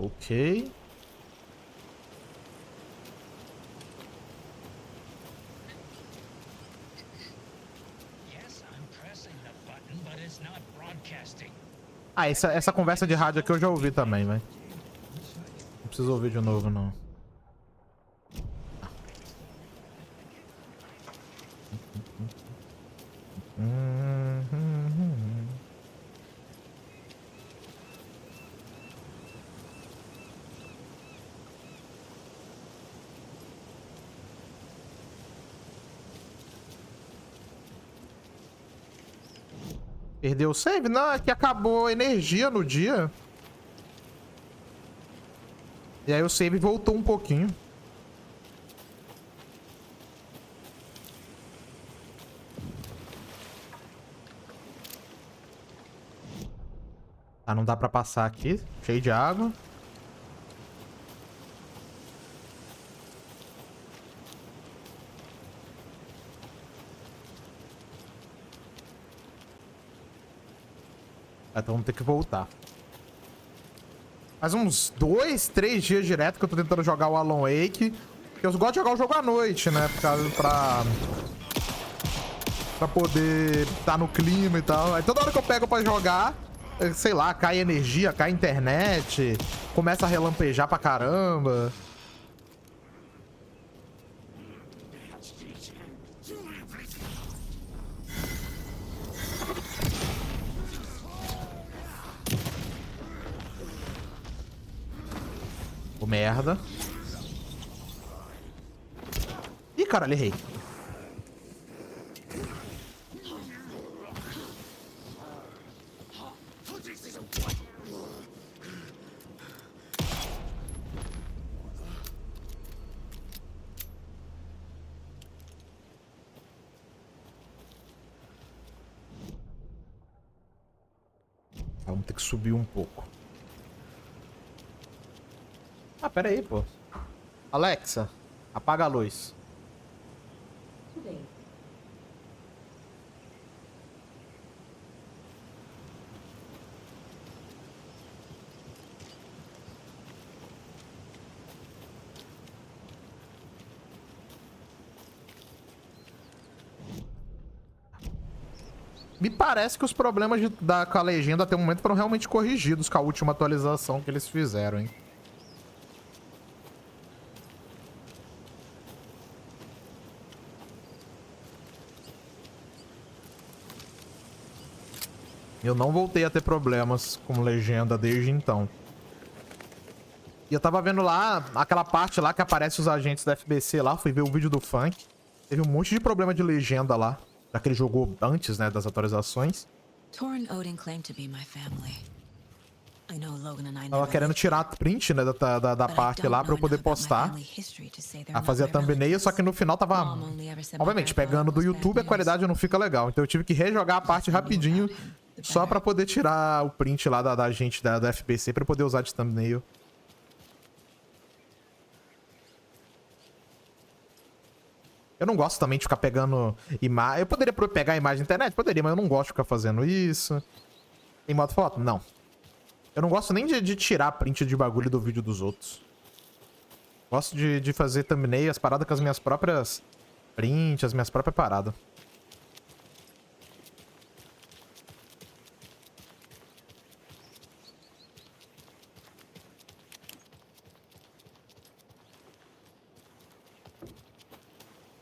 Ok. Ah, essa conversa de rádio aqui eu já ouvi também, velho. Não preciso ouvir de novo, não. Perdeu o save? Não, é que acabou a energia no dia. E aí o save voltou um pouquinho. Ah, não dá pra passar aqui. Cheio de água. Então vamos ter que voltar. Faz uns 2, 3 dias direto que eu tô tentando jogar o Alan Wake. Porque eu gosto de jogar o jogo à noite, né? Pra poder estar no clima e tal. Aí toda hora que eu pego pra jogar, sei lá, cai energia, cai internet, começa a relampejar pra caramba. Ô, merda. Ih, caralho, errei. Vamos ter que subir um pouco. Ah, pera aí, pô. Alexa, apaga a luz. Tudo bem. Me parece que os problemas com a legenda até o momento foram realmente corrigidos com a última atualização que eles fizeram, hein? Eu não voltei a ter problemas com legenda desde então. E eu tava vendo lá, aquela parte lá que aparece os agentes da FBC lá, fui ver o vídeo do Funk. Teve um monte de problema de legenda lá, já que ele jogou antes, né, das atualizações. Tava querendo tirar print, né, da parte lá pra eu poder postar. A fazer a thumbnail, só que no final tava... Obviamente, pegando do YouTube a qualidade não fica legal. Então eu tive que rejogar a parte rapidinho só pra poder tirar o print lá da gente da FBC pra eu poder usar de thumbnail. Eu não gosto também de ficar pegando imagem. Eu poderia pegar a imagem da internet? Poderia, mas eu não gosto de ficar fazendo isso. Em modo foto? Não. Eu não gosto nem de tirar print de bagulho do vídeo dos outros. Gosto de fazer thumbnail, as paradas com as minhas próprias prints, as minhas próprias paradas.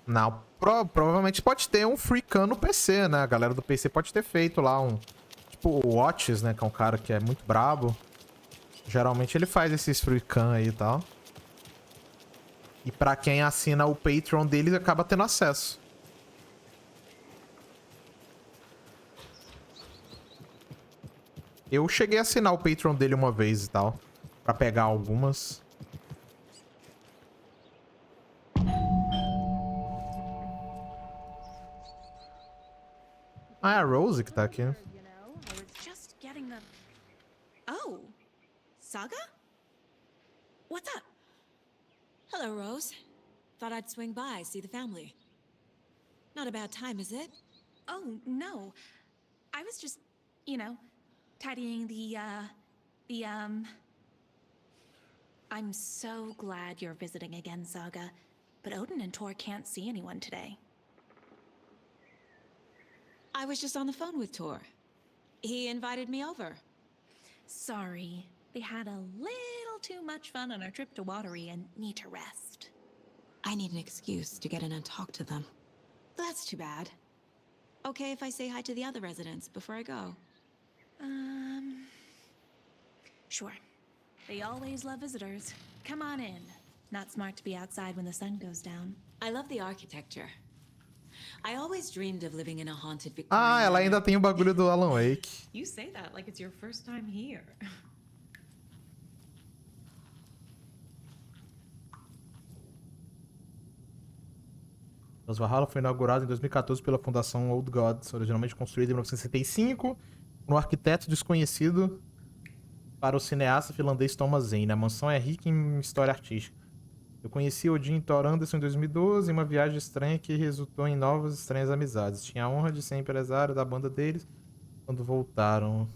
Não, provavelmente pode ter um freecan no PC, né? A galera do PC pode ter feito lá um... Tipo o Watches, né? Que é um cara que é muito brabo. Geralmente ele faz esses freecan aí e tal. E pra quem assina o Patreon dele, acaba tendo acesso. Eu cheguei a assinar o Patreon dele uma vez e tal. Pra pegar algumas. Ah, é a Rose que tá aqui. Oh, Saga? What's up? Hello, Rose. Thought I'd swing by, see the family. Not a bad time, is it? Oh, no. I was just, tidying the I'm so glad you're visiting again, Saga. But Odin and Tor can't see anyone today. I was just on the phone with Tor. He invited me over. Sorry. They had a little too much fun on our trip to Watery and need to rest. I need an excuse to get in and talk to them. That's too bad. Okay if I say hi to the other residents before I go? Sure. They always love visitors. Come on in. Not smart to be outside when the sun goes down. I love the architecture. I always dreamed of living in a haunted Victorian Ah, ela ainda manor. tem o bagulho do Alan Wake. You say that like it's your first time here. Valhalla foi inaugurado em 2014 pela Fundação Old Gods, originalmente construída em 1965 por um arquiteto desconhecido para o cineasta finlandês Thomas Zane. A mansão é rica em história artística. Eu conheci Odin e Thor Anderson em 2012 em uma viagem estranha que resultou em novas e estranhas amizades. Tinha a honra de ser empresário da banda deles quando voltaram.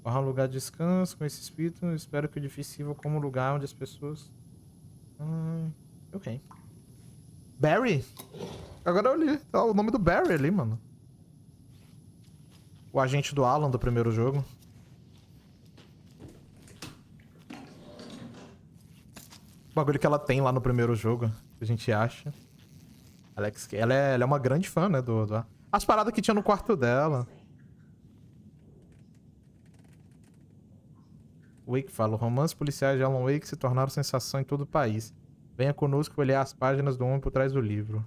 Valhalla é um lugar de descanso com esse espírito. Espero que o edifício sirva como um lugar onde as pessoas... ok. Barry? Agora eu li. Tá o nome do Barry ali, mano. O agente do Alan do primeiro jogo. O bagulho que ela tem lá no primeiro jogo, que a gente acha. Ela é uma grande fã, né, as paradas que tinha no quarto dela. Wake fala, romances policiais de Alan Wake se tornaram sensação em todo o país. Venha conosco olhar as páginas do homem por trás do livro.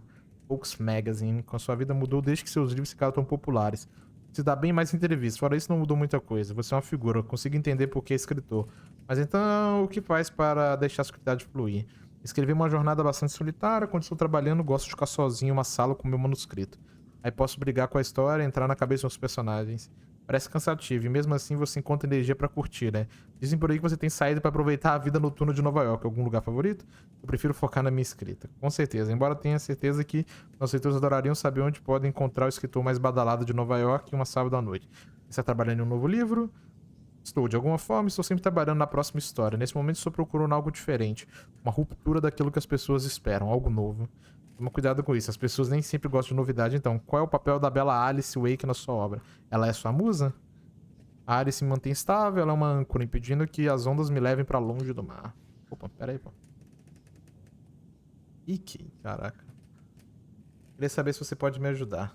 Books Magazine, com sua vida mudou desde que seus livros ficaram tão populares. Se dá bem mais em entrevistas, fora isso não mudou muita coisa. Você é uma figura, eu consigo entender por que é escritor. Mas então, o que faz para deixar a escrita fluir? Escrevi uma jornada bastante solitária, quando estou trabalhando, gosto de ficar sozinho em uma sala com meu manuscrito. Aí posso brigar com a história, entrar na cabeça dos personagens. Parece cansativo, e mesmo assim você encontra energia pra curtir, né? Dizem por aí que você tem saído pra aproveitar a vida noturna de Nova York. Algum lugar favorito? Eu prefiro focar na minha escrita. Com certeza, embora tenha certeza que nossos leitores adorariam saber onde podem encontrar o escritor mais badalado de Nova York em uma sábado à noite. Você está trabalhando em um novo livro? Estou, de alguma forma, estou sempre trabalhando na próxima história. Nesse momento estou procurando algo diferente. Uma ruptura daquilo que as pessoas esperam, algo novo. Toma cuidado com isso, as pessoas nem sempre gostam de novidade, então. Qual é o papel da bela Alice Wake na sua obra? Ela é sua musa? A Alice me mantém estável, ela é uma âncora, impedindo que as ondas me levem pra longe do mar. Opa, pera aí, pô. Ike, caraca. Queria saber se você pode me ajudar.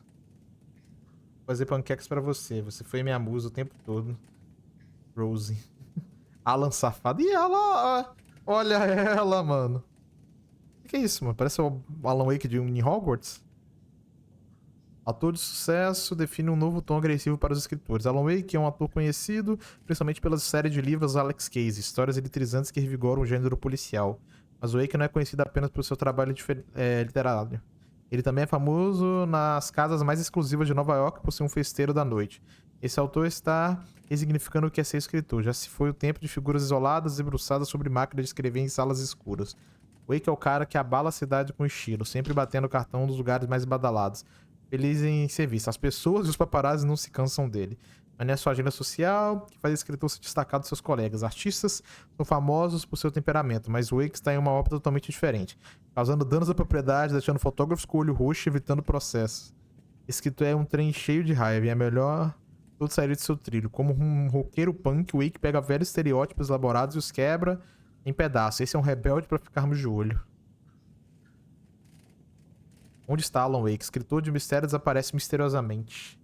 Vou fazer panquecas pra você. Você foi minha musa o tempo todo. Rose. Alan safado. E ela... Olha ela, mano. O que é isso, mano? Parece o Alan Wake de Hogwarts. Ator de sucesso define um novo tom agressivo para os escritores. Alan Wake é um ator conhecido, principalmente pela série de livros Alex Case, histórias eletrizantes que revigoram o gênero policial. Mas Wake não é conhecido apenas pelo seu trabalho literário. Ele também é famoso nas casas mais exclusivas de Nova York por ser um festeiro da noite. Esse autor está resignificando o que é ser escritor. Já se foi o tempo de figuras isoladas e debruçadas sobre máquina de escrever em salas escuras. Wake é o cara que abala a cidade com estilo, sempre batendo o cartão nos lugares mais badalados. Feliz em serviço. As pessoas e os paparazzi não se cansam dele. Mas não é sua agenda social que faz o escritor se destacar dos seus colegas. Artistas são famosos por seu temperamento, mas Wake está em uma obra totalmente diferente, causando danos à propriedade, deixando fotógrafos com o olho roxo e evitando processos. Esse escritor é um trem cheio de raiva e é melhor tudo sair de seu trilho. Como um roqueiro punk, Wake pega velhos estereótipos elaborados e os quebra em pedaços. Esse é um rebelde para ficarmos de olho. Onde está Alan Wake? Escritor de mistério desaparece misteriosamente.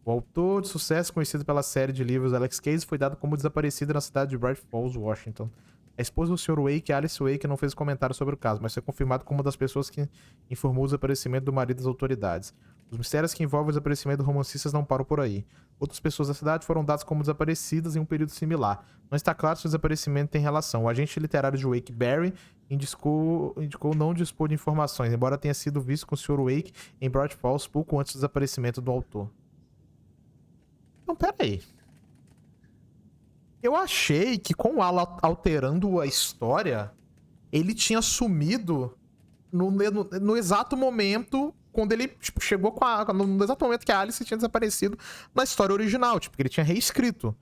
O autor de sucesso, conhecido pela série de livros Alex Case, foi dado como desaparecido na cidade de Bright Falls, Washington. A esposa do Sr. Wake, Alice Wake, não fez comentário sobre o caso, mas foi confirmado como uma das pessoas que informou o desaparecimento do marido das autoridades. Os mistérios que envolvem o desaparecimento de romancistas não param por aí. Outras pessoas da cidade foram dadas como desaparecidas em um período similar. Não está claro se o desaparecimento tem relação. O agente literário de Wake, Barry, indicou não dispor de informações, embora tenha sido visto com o Sr. Wake em Bright Falls pouco antes do desaparecimento do autor. Então, pera aí. Eu achei que com o Alan alterando a história, ele tinha sumido no exato momento quando ele tipo, chegou no exato momento que a Alice tinha desaparecido na história original, tipo, que ele tinha reescrito.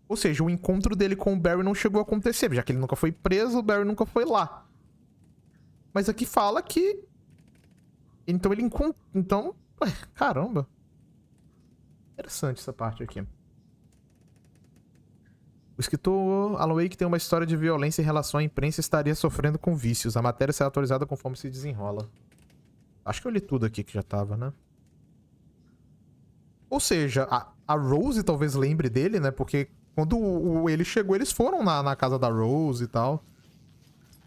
Ou seja, o encontro dele com o Barry não chegou a acontecer, já que ele nunca foi preso, o Barry nunca foi lá. Mas aqui fala que... Então ele encontrou... Então... Ué, caramba. Interessante essa parte aqui. O escritor Alan Wake tem uma história de violência em relação à imprensa e estaria sofrendo com vícios. A matéria será atualizada conforme se desenrola. Acho que eu li tudo aqui que já tava, né? Ou seja, a Rose talvez lembre dele, né? Porque quando ele chegou, eles foram na casa da Rose e tal.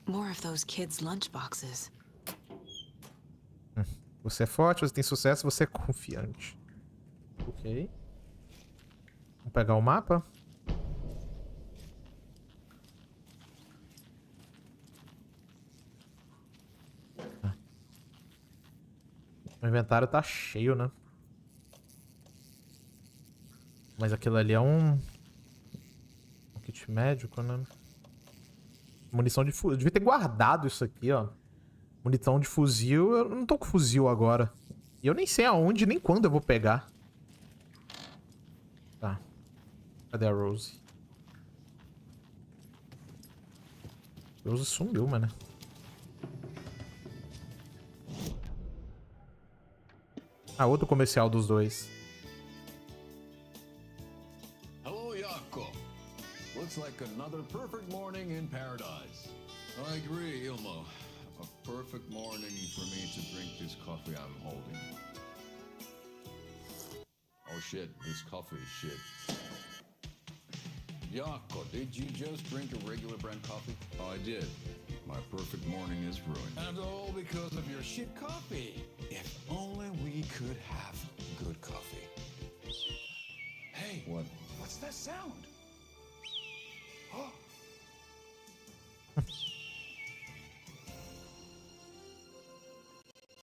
More of those kids' lunchboxes. Você é forte, você tem sucesso, você é confiante. Ok. Vamos pegar o mapa. O inventário tá cheio, né? Mas aquilo ali é um kit médico, né? Munição de fuzil. Eu devia ter guardado isso aqui, ó. Munição de fuzil. Eu não tô com fuzil agora. E eu nem sei aonde, nem quando eu vou pegar. Tá. Cadê a Rose? Rose sumiu, mano. Ah, outro comercial dos dois. Hello, Yako. Looks like another perfect morning in paradise. I agree, Ilmo. A perfect morning for me to drink this coffee I'm holding. Oh shit, this coffee is shit. Yako, did you just drink a regular brand coffee? I did. My perfect morning is ruined. And all because of your shit coffee. If only we could have good coffee. Hey, what? What's that sound?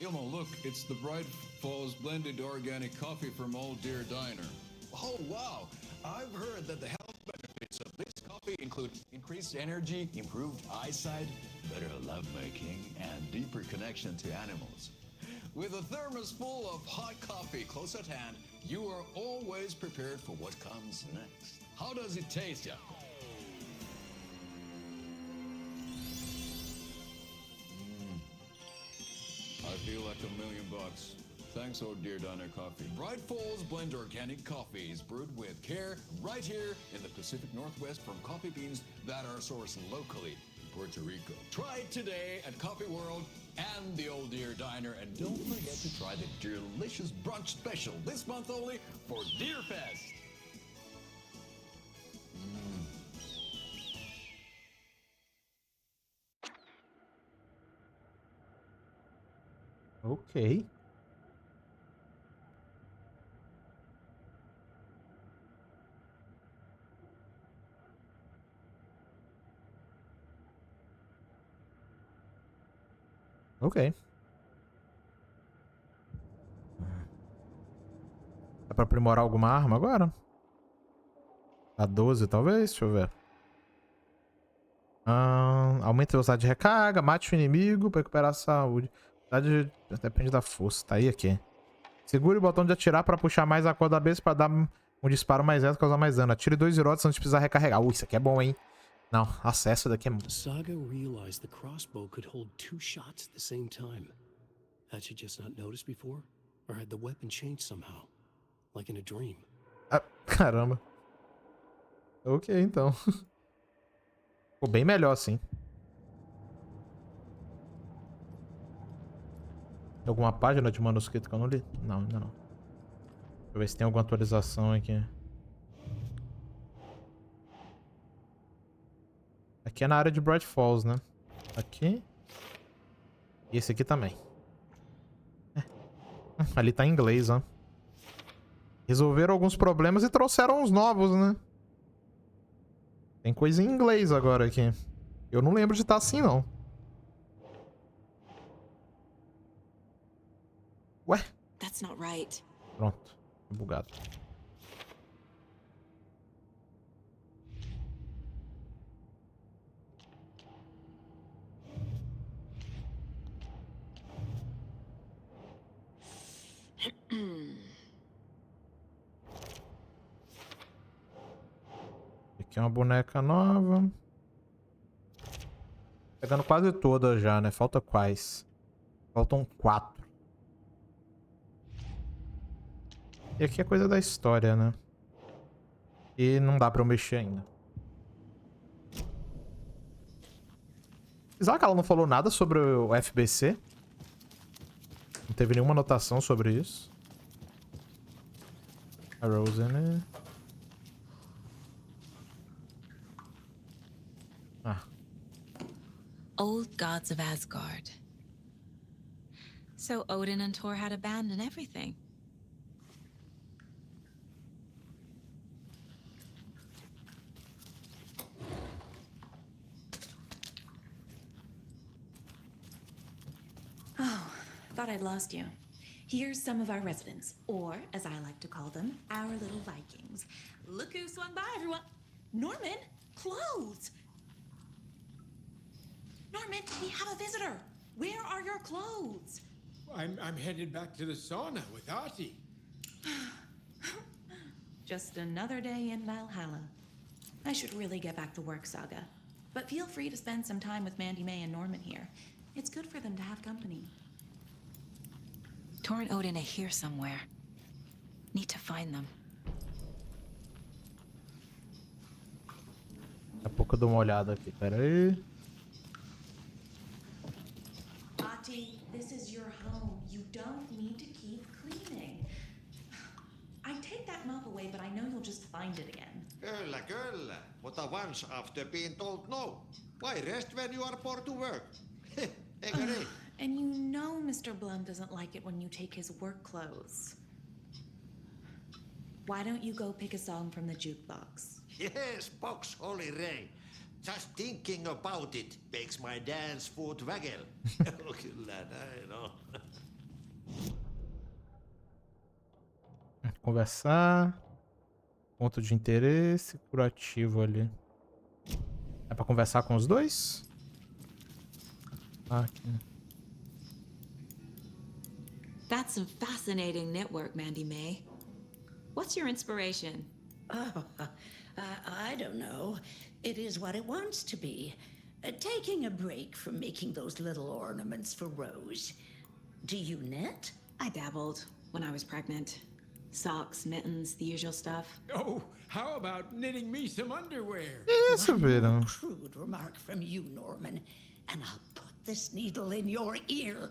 Ilmo, look, it's the Bright Falls blended organic coffee from Old Deer Diner. Oh, wow. I've heard that the health benefits of this coffee include increased energy, improved eyesight, better lovemaking, and deeper connection to animals. With a thermos full of hot coffee close at hand, you are always prepared for what comes next. How does it taste, Yako? I feel like $1,000,000. Thanks, Old Deer Diner Coffee. Bright Falls Blend Organic Coffee is brewed with care right here in the Pacific Northwest from coffee beans that are sourced locally in Puerto Rico. Try it today at Coffee World and the Old Deer Diner. And don't forget to try the delicious brunch special this month only for Deer Fest. Ok. Ok. Dá pra aprimorar alguma arma agora? A 12, talvez? Deixa eu ver. Aumenta a velocidade de recarga, mate o inimigo pra recuperar a saúde. Depende da força. Tá aí aqui. Segure o botão de atirar pra puxar mais a corda da besta pra dar um disparo mais reto e causar mais dano. Atire 2 virotes antes de precisar recarregar. Isso aqui é bom, hein? Não, acesso daqui é muito. Saga realized the crossbow could hold 2 shots at the same time. Had she just not noticed before? Or had the weapon changed somehow? Like in a dream? Ah, caramba. Ok, então. Ficou bem melhor assim. Tem alguma página de manuscrito que eu não li? Não, ainda não. Deixa eu ver se tem alguma atualização aqui. Aqui é na área de Bright Falls, né? Aqui. E esse aqui também. Ali tá em inglês, ó. Resolveram alguns problemas e trouxeram uns novos, né? Tem coisa em inglês agora aqui. Eu não lembro de estar assim, não. Ué? That's not right. Pronto. Bugado. Aqui é uma boneca nova. Pegando quase todas já, né? Falta quais? Faltam 4. E aqui é coisa da história, né? E não dá pra eu mexer ainda. Apesar que ela não falou nada sobre o FBC. Não teve nenhuma anotação sobre isso. A Rose, né? Ah. Old gods of Asgard. So Odin and Thor had a band and everything. Oh, thought I'd lost you. Here's some of our residents, or as I like to call them, our little Vikings. Look who swung by, everyone. Norman, clothes. Norman, we have a visitor. Where are your clothes? I'm headed back to the sauna with Artie. Just another day in Valhalla. I should really get back to work, Saga. But feel free to spend some time with Mandy May and Norman here. It's good for them to have company. Thor and Odin are here somewhere. Need to find them. Daqui a pouco eu dou uma olhada aqui, pera aí. Ati, this is your home. You don't need to keep cleaning. I take that mop away, but I know you'll just find it again. Kyllä, kyllä. Mutta once after being told no. Why rest when you are poor to work? Eikö niin? And you know Mr. Blum doesn't like it when you take his work clothes. Why don't you go pick a song from the jukebox? Yes, box Holy Ray. Just thinking about it makes my dance foot waggle. Kyllä näin on. Conversar. Ponto de interesse. Curativo ali. É pra conversar com os dois? Ah, aqui. That's a fascinating network, Mandy May. What's your inspiration? Oh, I don't know. It is what it wants to be. Taking a break from making those little ornaments for Rose. Do you knit? I dabbled when I was pregnant. Socks, mittens, the usual stuff. Oh, how about knitting me some underwear? Isso, Verão. Crude remark from you, Norman. And I'll put this needle in your ear.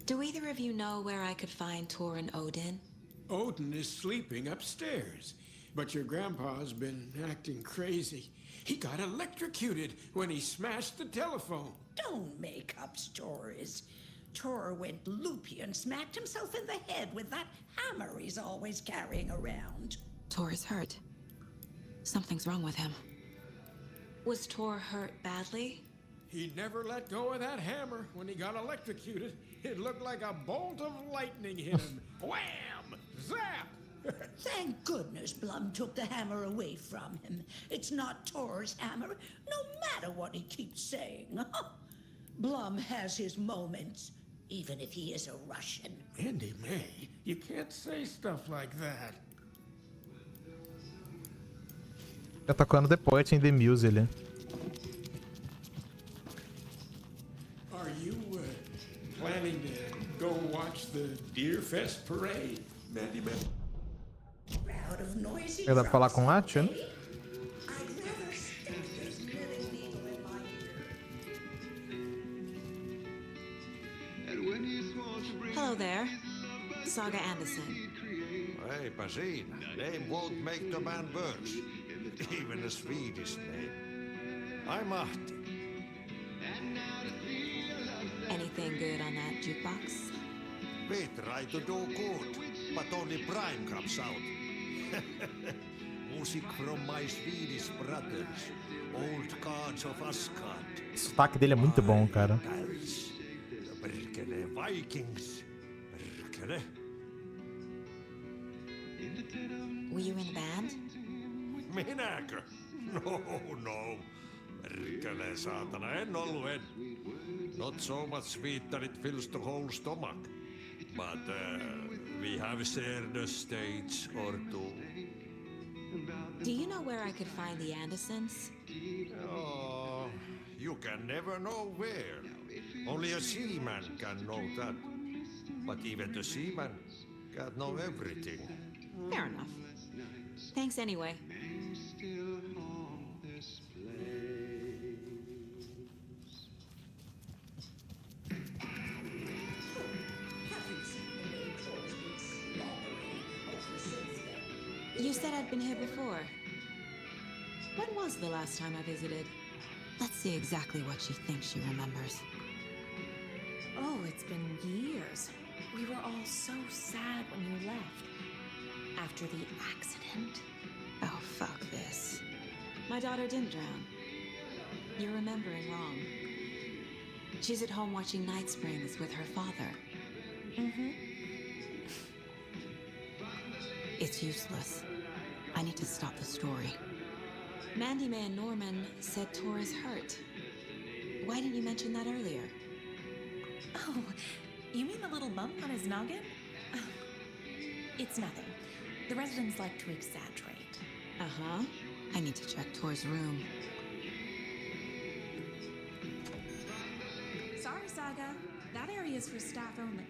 Do either of you know where I could find Thor and Odin? Odin is sleeping upstairs, but your grandpa's been acting crazy. He got electrocuted when he smashed the telephone. Don't make up stories. Thor went loopy and smacked himself in the head with that hammer he's always carrying around. Thor is hurt. Something's wrong with him. Was Thor hurt badly? He never let go of that hammer when he got electrocuted. It looked like a bolt of lightning hit him. Wham! Zap! Thank goodness Blum took the hammer away from him. It's not Thor's hammer, no matter what he keeps saying. Blum has his moments, even if he is a Russian. Andy May, you can't say stuff like that. Tá tocando The Poet in the Muse ali. Are you planning to go watch the Deer Fest parade, Mandy May? Proud of noisy Dá pra falar com o Atio, né? I'd rather stick this knitting needle in my ear. Hello there. Saga Anderson. Eipä siinä. Name won't make the man worse. Even a Swedish name. I'm Ahti. Anything good on that jukebox? We try to do good, but only Prime comes out. Music from my Swedish brothers, old gods of Asgard. O sotaque dele é muito bom, cara. Guys, perkele Vikings, perkele. Were you in the band? Minäkö? No. Perkele saatana, en ollut. Not so much sweet that it fills the whole stomach. But we have shared a stage or two. Do you know where I could find the Andersons? Oh, you can never know where. Only a seaman can know that. But even the seaman can't know everything. Fair enough. Thanks anyway. You said I'd been here before. When was the last time I visited? Let's see exactly what she thinks she remembers. Oh, it's been years. We were all so sad when you left. After the accident. Oh, fuck this. My daughter didn't drown. You're remembering wrong. She's at home watching Night Springs with her father. Mm-hmm. It's useless. I need to stop the story. Mandy May and Norman said Tor is hurt. Why didn't you mention that earlier? Oh, you mean the little bump on his noggin? It's nothing. The residents like to exaggerate. Uh-huh. I need to check Tor's room. Sorry, Saga. That area is for staff only.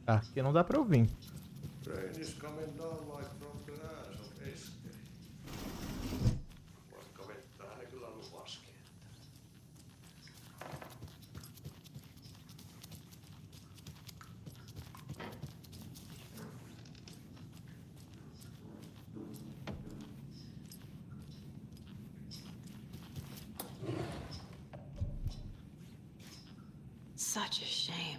Aqui não dá pra ouvir. Rain is coming down like from the ass of Eskeri. Vaikka vettä ne kyllä lupaskin. Such a shame.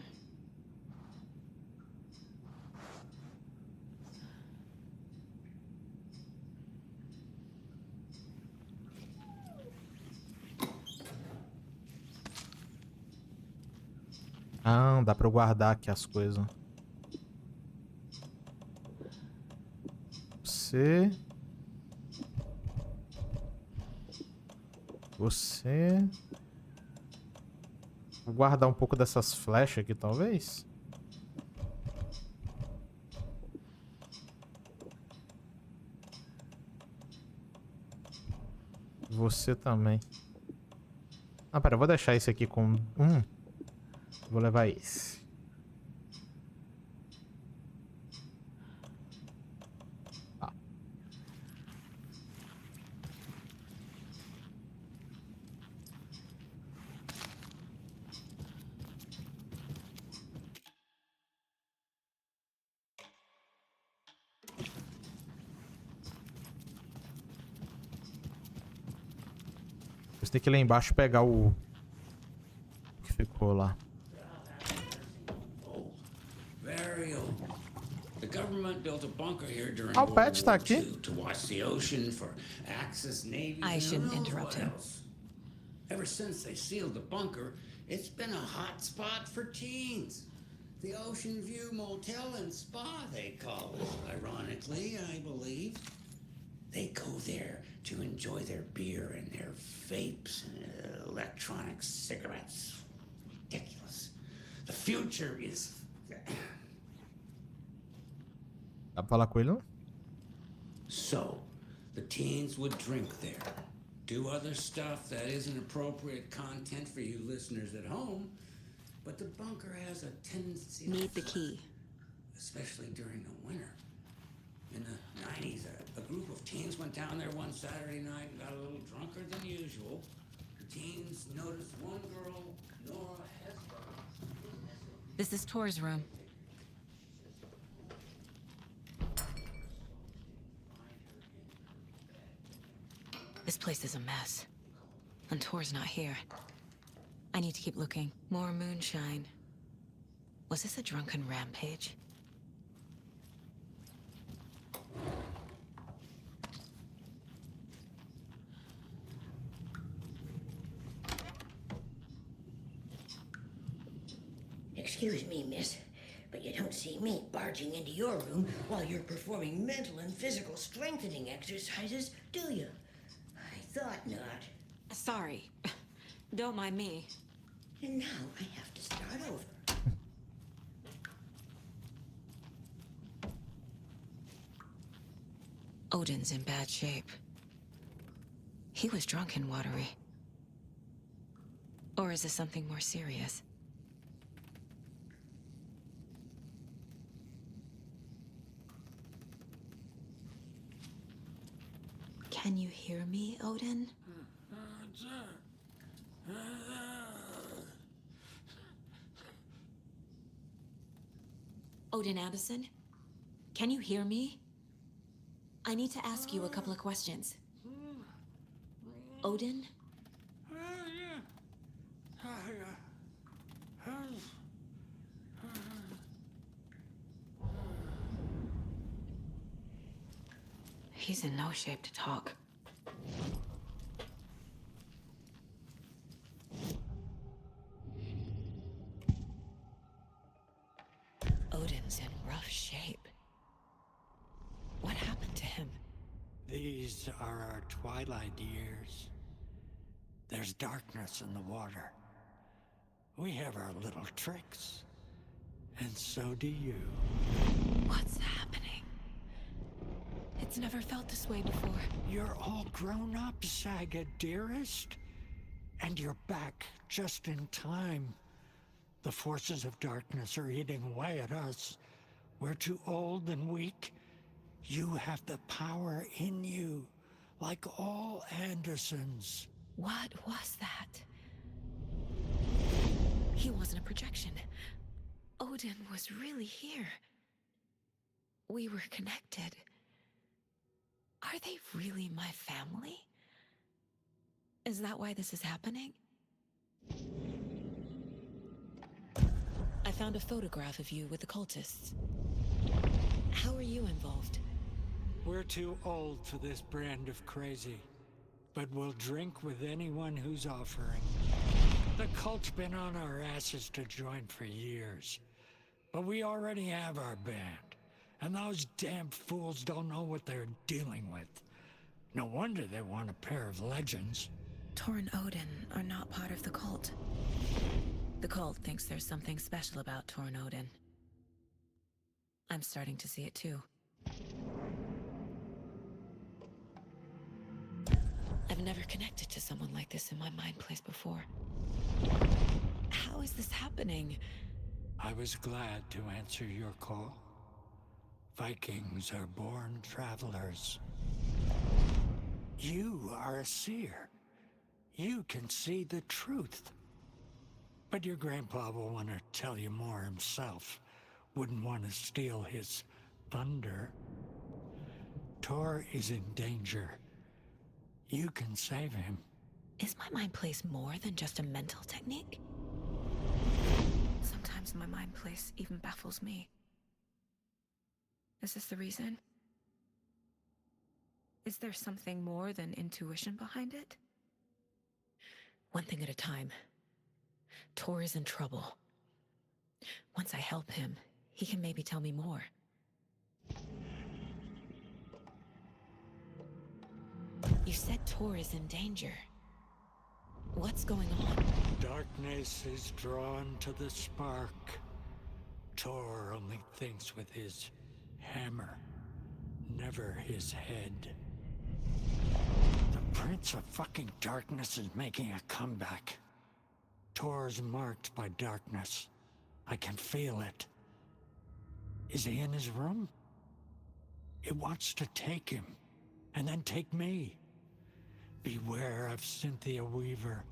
Ah, dá pra eu guardar aqui as coisas. Você. Vou guardar um pouco dessas flechas aqui, talvez. Você também. Ah, pera, eu vou deixar esse aqui com Vou levar esse. Ah. Você tem que ir lá embaixo pegar o que ficou lá. Built a bunker here during Oh, World Patch tá War aqui. II to watch the ocean for Axis Navy. I shouldn't interrupt him. Ever since they sealed the bunker, it's been a hot spot for teens. The Ocean View Motel and Spa, they call it. Ironically, I believe. They go there to enjoy their beer and their vapes and electronic cigarettes. Ridiculous. The future is... Dá pra falar com ele, não? So, the teens would drink there, do other stuff that isn't appropriate content for you listeners at home, but the bunker has a tendency to Need the flood, key. especially during the winter. In the 90s, a group of teens went down there one Saturday night and got a little drunker than usual. The teens noticed one girl, Nora Hesper. This is Tor's room. This place is a mess. And Tor's not here. I need to keep looking. More moonshine. Was this a drunken rampage? Excuse me, miss, but you don't see me barging into your room while you're performing mental and physical strengthening exercises, do you? I thought not. Sorry. Don't mind me. And now I have to start over. Odin's in bad shape. He was drunk and watery. Or is this something more serious? Can you hear me, Odin? Odin Anderson? Can you hear me? I need to ask you a couple of questions. Odin? He's in no shape to talk. Odin's in rough shape. What happened to him? These are our twilight years. There's darkness in the water. We have our little tricks. And so do you. What's happening? It's never felt this way before. You're all grown up, Saga, dearest. And you're back just in time. The forces of darkness are eating away at us. We're too old and weak. You have the power in you, like all Andersons. What was that? He wasn't a projection. Odin was really here. We were connected. Are they really my family? Is that why this is happening? I found a photograph of you with the cultists. How are you involved? We're too old for this brand of crazy, but we'll drink with anyone who's offering. The cult's been on our asses to join for years, but we already have our band, and those damn fools don't know what they're dealing with. No wonder they want a pair of legends. Tor and Odin are not part of the cult. The cult thinks there's something special about Tor and Odin. I'm starting to see it too. I've never connected to someone like this in my mind place before. How is this happening? I was glad to answer your call. Vikings are born travelers. You are a seer. You can see the truth. But your grandpa will want to tell you more himself. Wouldn't want to steal his thunder. Tor is in danger. You can save him. Is my mind place more than just a mental technique? Sometimes my mind place even baffles me. Is this the reason? Is there something more than intuition behind it? One thing at a time. Tor is in trouble. Once I help him, he can maybe tell me more. You said Tor is in danger. What's going on? Darkness is drawn to the spark. Tor only thinks with his hammer, never his head. The Prince of fucking Darkness is making a comeback. Tor's marked by darkness. I can feel it. Is he in his room? It wants to take him, and then take me. Beware of Cynthia Weaver.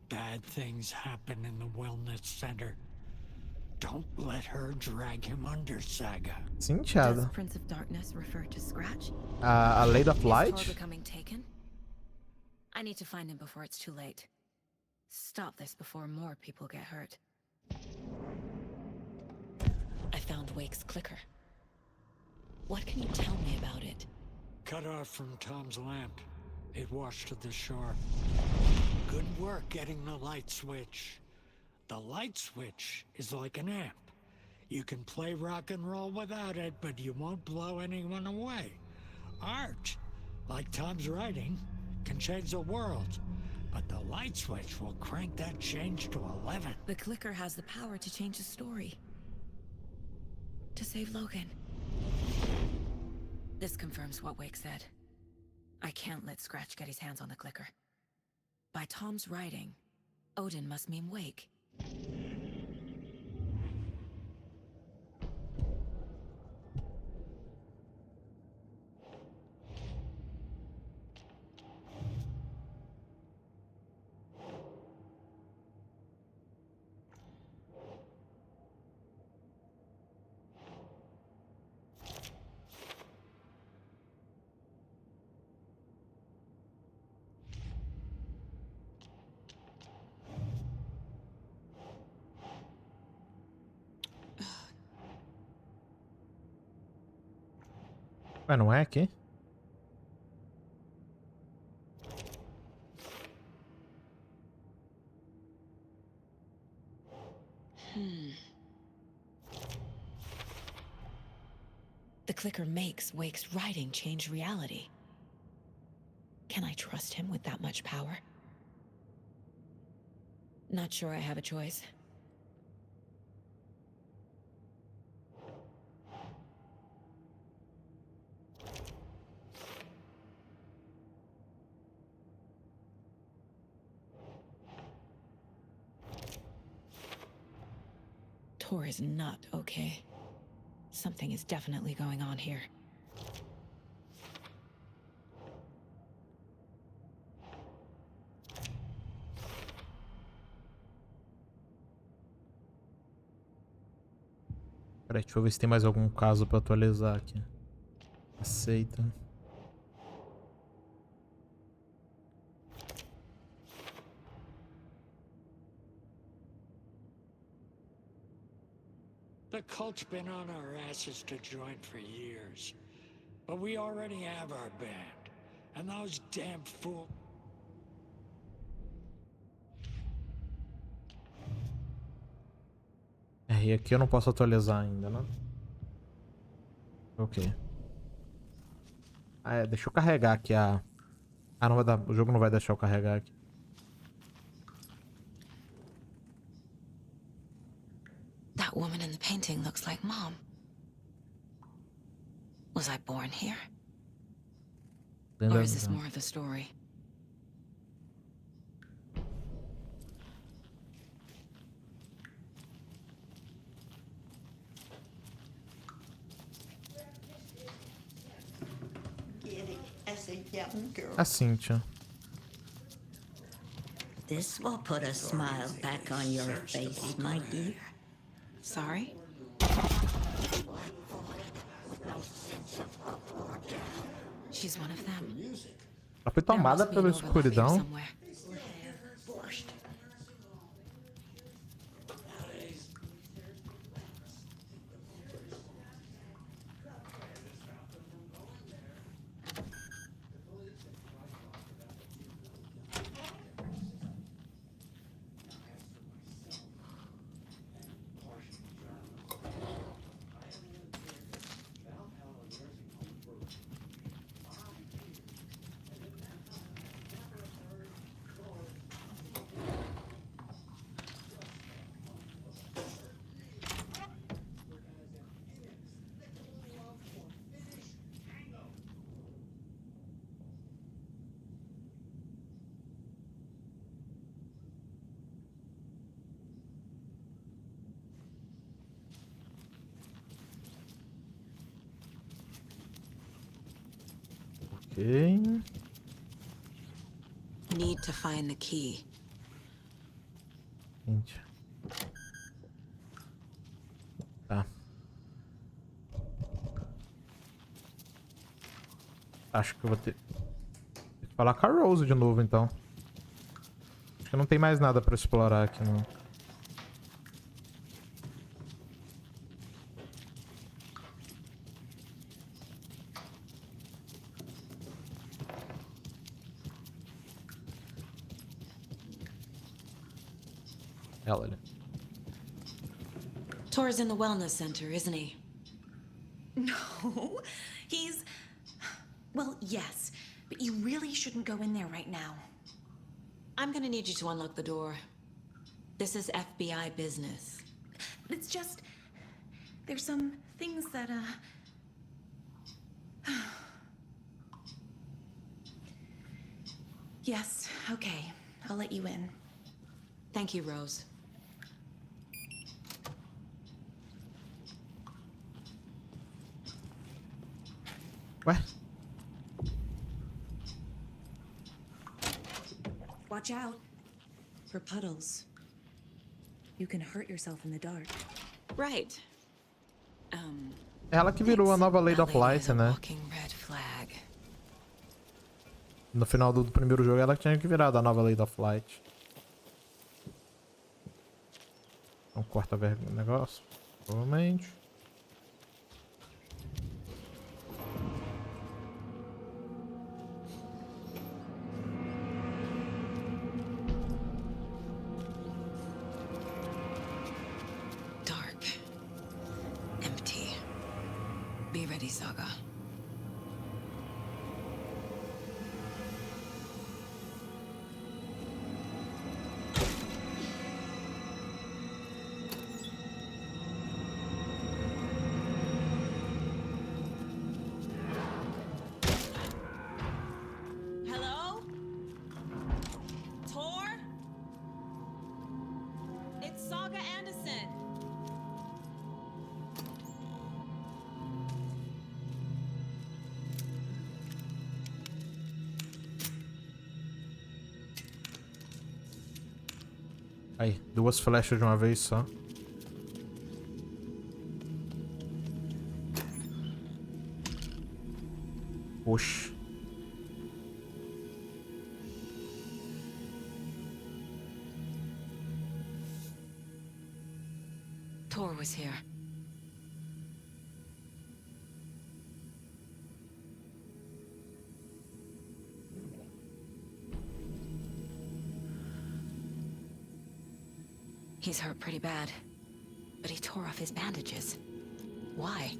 Bad things happen in the wellness center. Don't let her drag him under, Saga. Sim, Does Thiago. Prince of Darkness refer to Scratch? A Lady of Is Tor Light? becoming taken? I need to find him before it's too late. Stop this before more people get hurt. I found Wake's clicker. What can you tell me about it? Cut off from Tom's lamp. It washed to the shore. Good work getting the light switch. The light switch is like an amp. You can play rock and roll without it, but you won't blow anyone away. Art, like Tom's writing, can change the world. but the light switch will crank that change to 11. The clicker has the power to change the story. To save Logan. This confirms what Wake said. I can't let Scratch get his hands on the clicker. By Tom's writing, Odin must mean Wake. Mas não é aqui? The clicker makes Wake's writing change reality. Can I trust him with that much power? Not sure I have a choice. Tor is not okay. Something is definitely going on here. Peraí, deixa eu ver se tem mais algum caso pra atualizar aqui. Aceita. The cult's been on our asses to join for years. But we already have our band. And those damn fools... E aqui eu não posso atualizar ainda, né? Ok. Ah, é, deixa eu carregar aqui a... Ah, não vai dar... O jogo não vai deixar eu carregar aqui. That woman in the painting looks like Mom. Was I born here? Or is this more of the story? A Cynthia. This will put a smile back on your face, my dear. Sorry? She's one of them. Ela foi tomada pela escuridão. Ok. Need to find the key. Gente. Tá. Acho que eu vou ter que falar com a Rose de novo, então. Acho que não tem mais nada pra explorar aqui, não. Ela. Tor's in the wellness center, isn't he? No, he's... Well, yes, but you really shouldn't go in there right now. I'm gonna need you to unlock the door. This is FBI business. It's just... There's some things that, Yes, okay. I'll let you in. Thank you, Rose. Ué? Watch out for puddles. You can hurt yourself in the dark. Right. Ela que virou a nova Lady of Light, né? No final do primeiro jogo, ela que tinha que virar a nova Lady of Light. Então corta o negócio. Provavelmente. Dark. Empty. Be ready, Saga. Hello? Tor? It's Saga Anderson. Aí, 2 flechas de uma vez só. Oxi. Tor was here. He's hurt pretty bad, but he tore off his bandages. Why?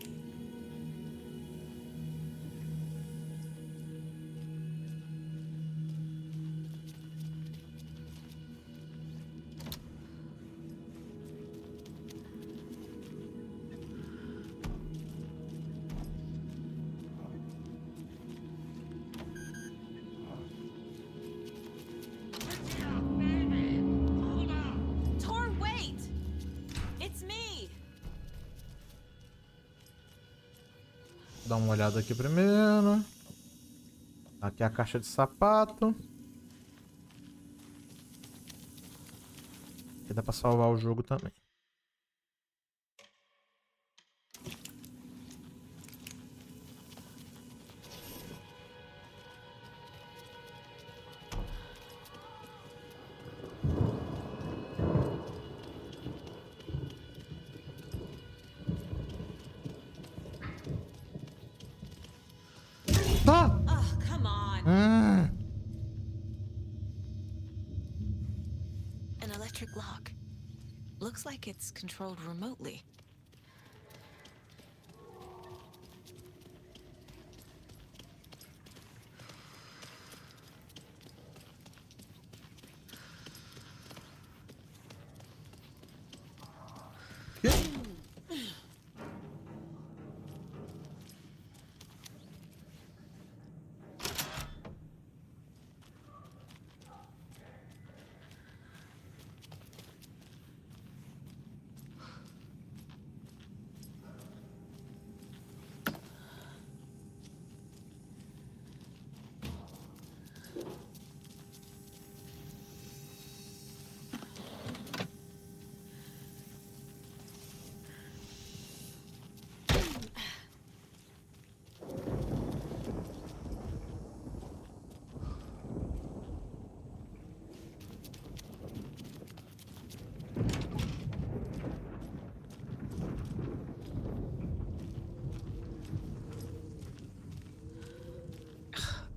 Tor, wait! It's me! Dá uma olhada aqui primeiro. Aqui é a caixa de sapato. Aqui dá pra salvar o jogo também. Ah! Oh, come on! An electric lock. Looks like it's controlled remotely.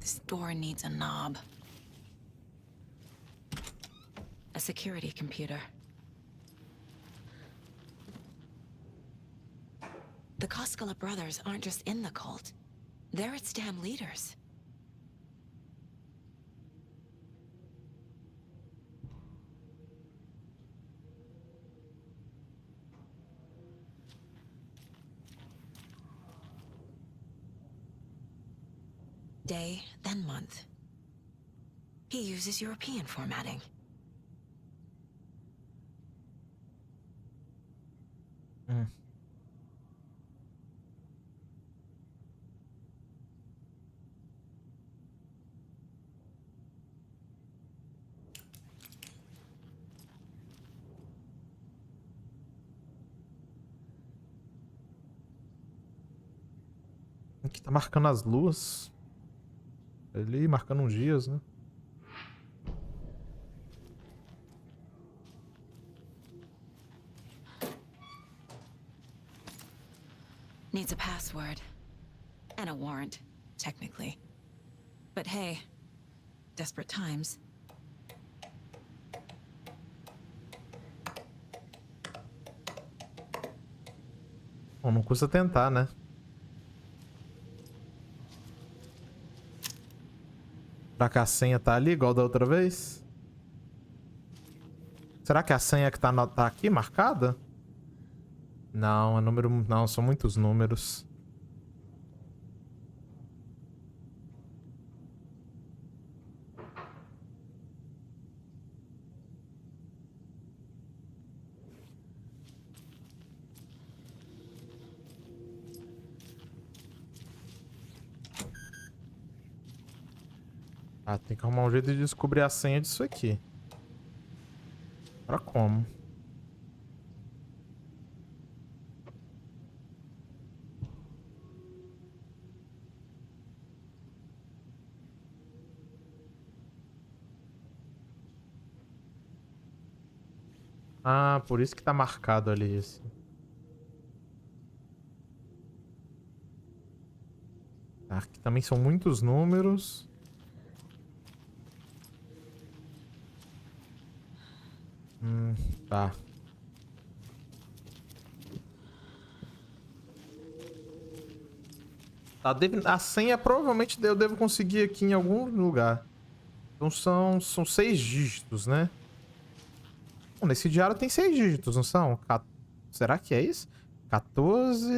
This door needs a knob. A security computer. The Koskela brothers aren't just in the cult. They're its damn leaders. day, then month. He uses European formatting. Aqui tá marcando as luas. Ali, marcando uns dias, né? Needs a password. And a warrant, technically. But hey, desperate times. Bom, não custa tentar, né? Será que a senha tá ali, igual da outra vez? Será que a senha que tá aqui, marcada? Não, é número... Não, são muitos números. Ah, tem que arrumar um jeito de descobrir a senha disso aqui. Pra como? Ah, por isso que tá marcado ali isso. Tá, aqui também são muitos números. Tá. A senha provavelmente eu devo conseguir aqui em algum lugar. Então são 6 dígitos, né? Bom, nesse diário tem 6 dígitos, não são? Será que é isso? 14,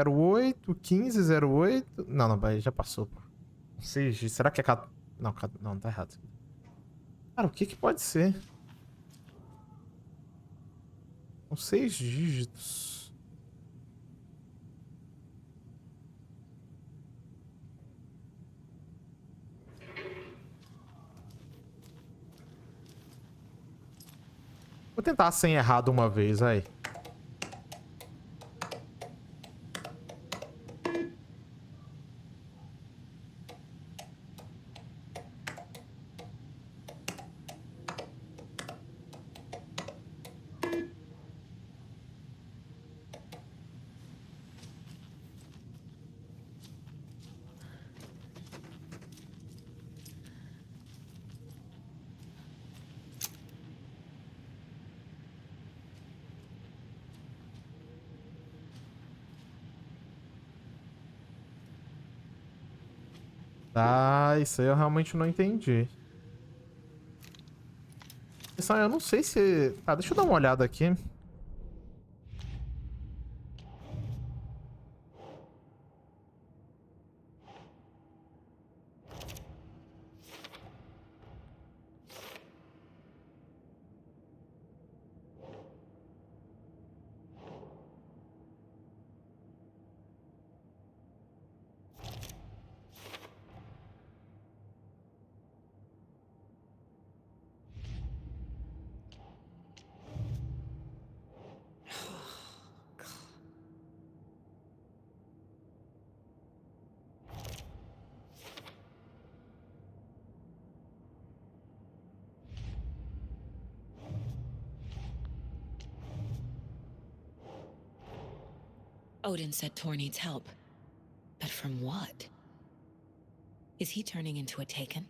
08, 15, 08... Não, já passou, pô. 6 dígitos. Será que é... Não, tá errado. Cara, o que pode ser? São 6 dígitos. Vou tentar a senha errada uma vez, aí. Tá, isso aí eu realmente não entendi. Eu não sei se... Tá, deixa eu dar uma olhada aqui. Odin said Tor needs help. But from what? Is he turning into a Taken?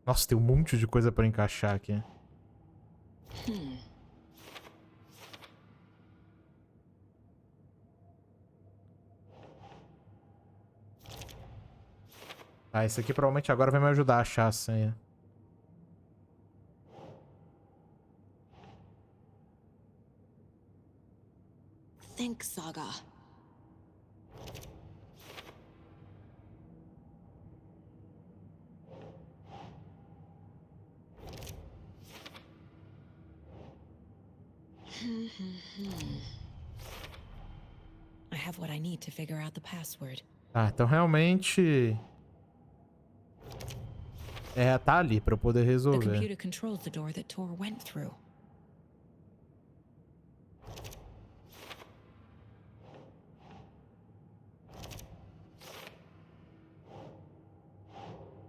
Nossa, tem um monte de coisa pra encaixar aqui. Ah, esse aqui provavelmente agora vai me ajudar a achar a senha. like Saga. I have what I need to figure out the password. Ah, então realmente... tá ali pra eu poder The resolver. computer controls the door that Tor went through.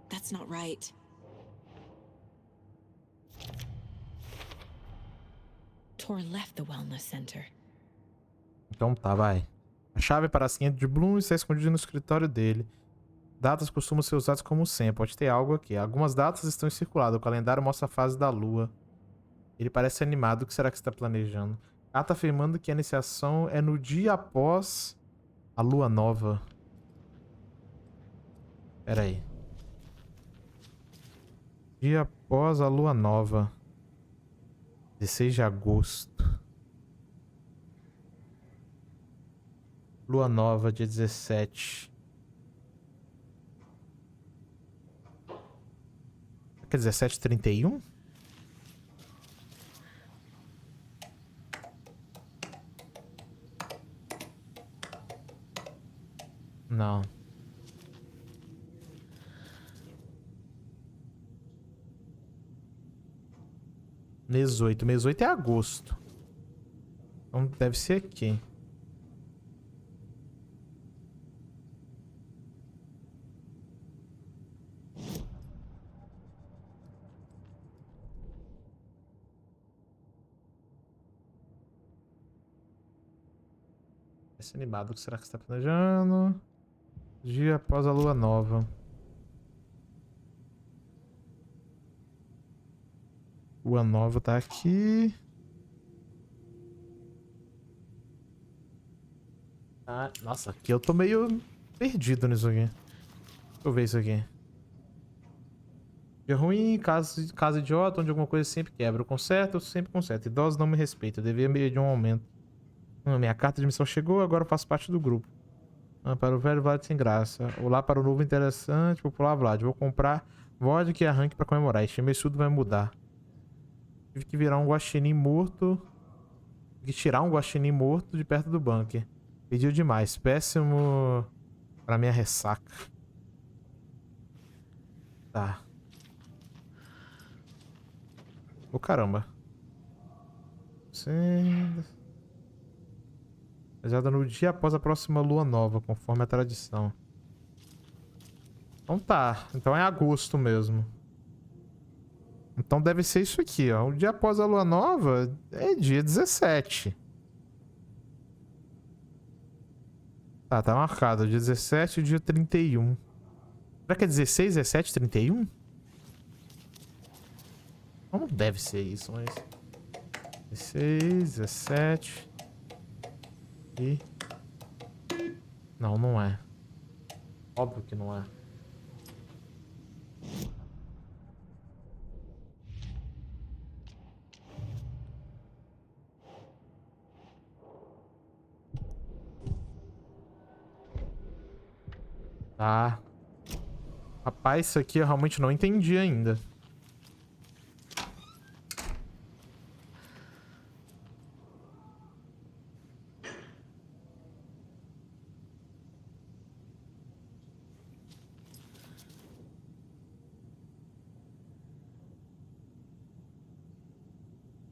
That's not right. Tor left the wellness center. Então tá, vai. A chave para a senha de Bloom está escondida no escritório dele. Datas costumam ser usadas como senha. Pode ter algo aqui. Algumas datas estão circuladas. O calendário mostra a fase da lua. Ele parece animado. O que será que está planejando? Carta afirmando que a iniciação é no dia após a lua nova. Pera aí. Dia após a lua nova. 16 de agosto. Lua nova, dia 17. Quer 17h31? Não. 18. 18 é agosto. Então deve ser aqui. Esse animado, o que será que está planejando? Dia após a lua nova. Lua nova tá aqui. Ah, nossa, aqui eu tô meio perdido nisso aqui. Deixa eu ver isso aqui. Dia ruim, casa idiota, onde alguma coisa sempre quebra. Eu conserto, eu sempre conserto. Idosos não me respeitam, eu devia medir um aumento. Minha carta de missão chegou, agora eu faço parte do grupo. Para o velho Vlad sem graça. Olá para o novo interessante, popular Vlad. Vou comprar vodka e arranque para comemorar. Este mês tudo vai mudar. Tive que virar um guaxinim morto. Tive que tirar um guaxinim morto de perto do bunker. Pediu demais. Péssimo pra minha ressaca. Tá. Ô, caramba. Realizada no dia após a próxima lua nova, conforme a tradição. Então tá. Então é agosto mesmo. Então deve ser isso aqui, ó. O dia após a lua nova é dia 17. Tá marcado. Dia 17 e dia 31. Será que é 16, 17, 31? Não deve ser isso, mas... 16, 17... E... Não, não é. Óbvio que não é. Tá. Rapaz, isso aqui eu realmente não entendi ainda.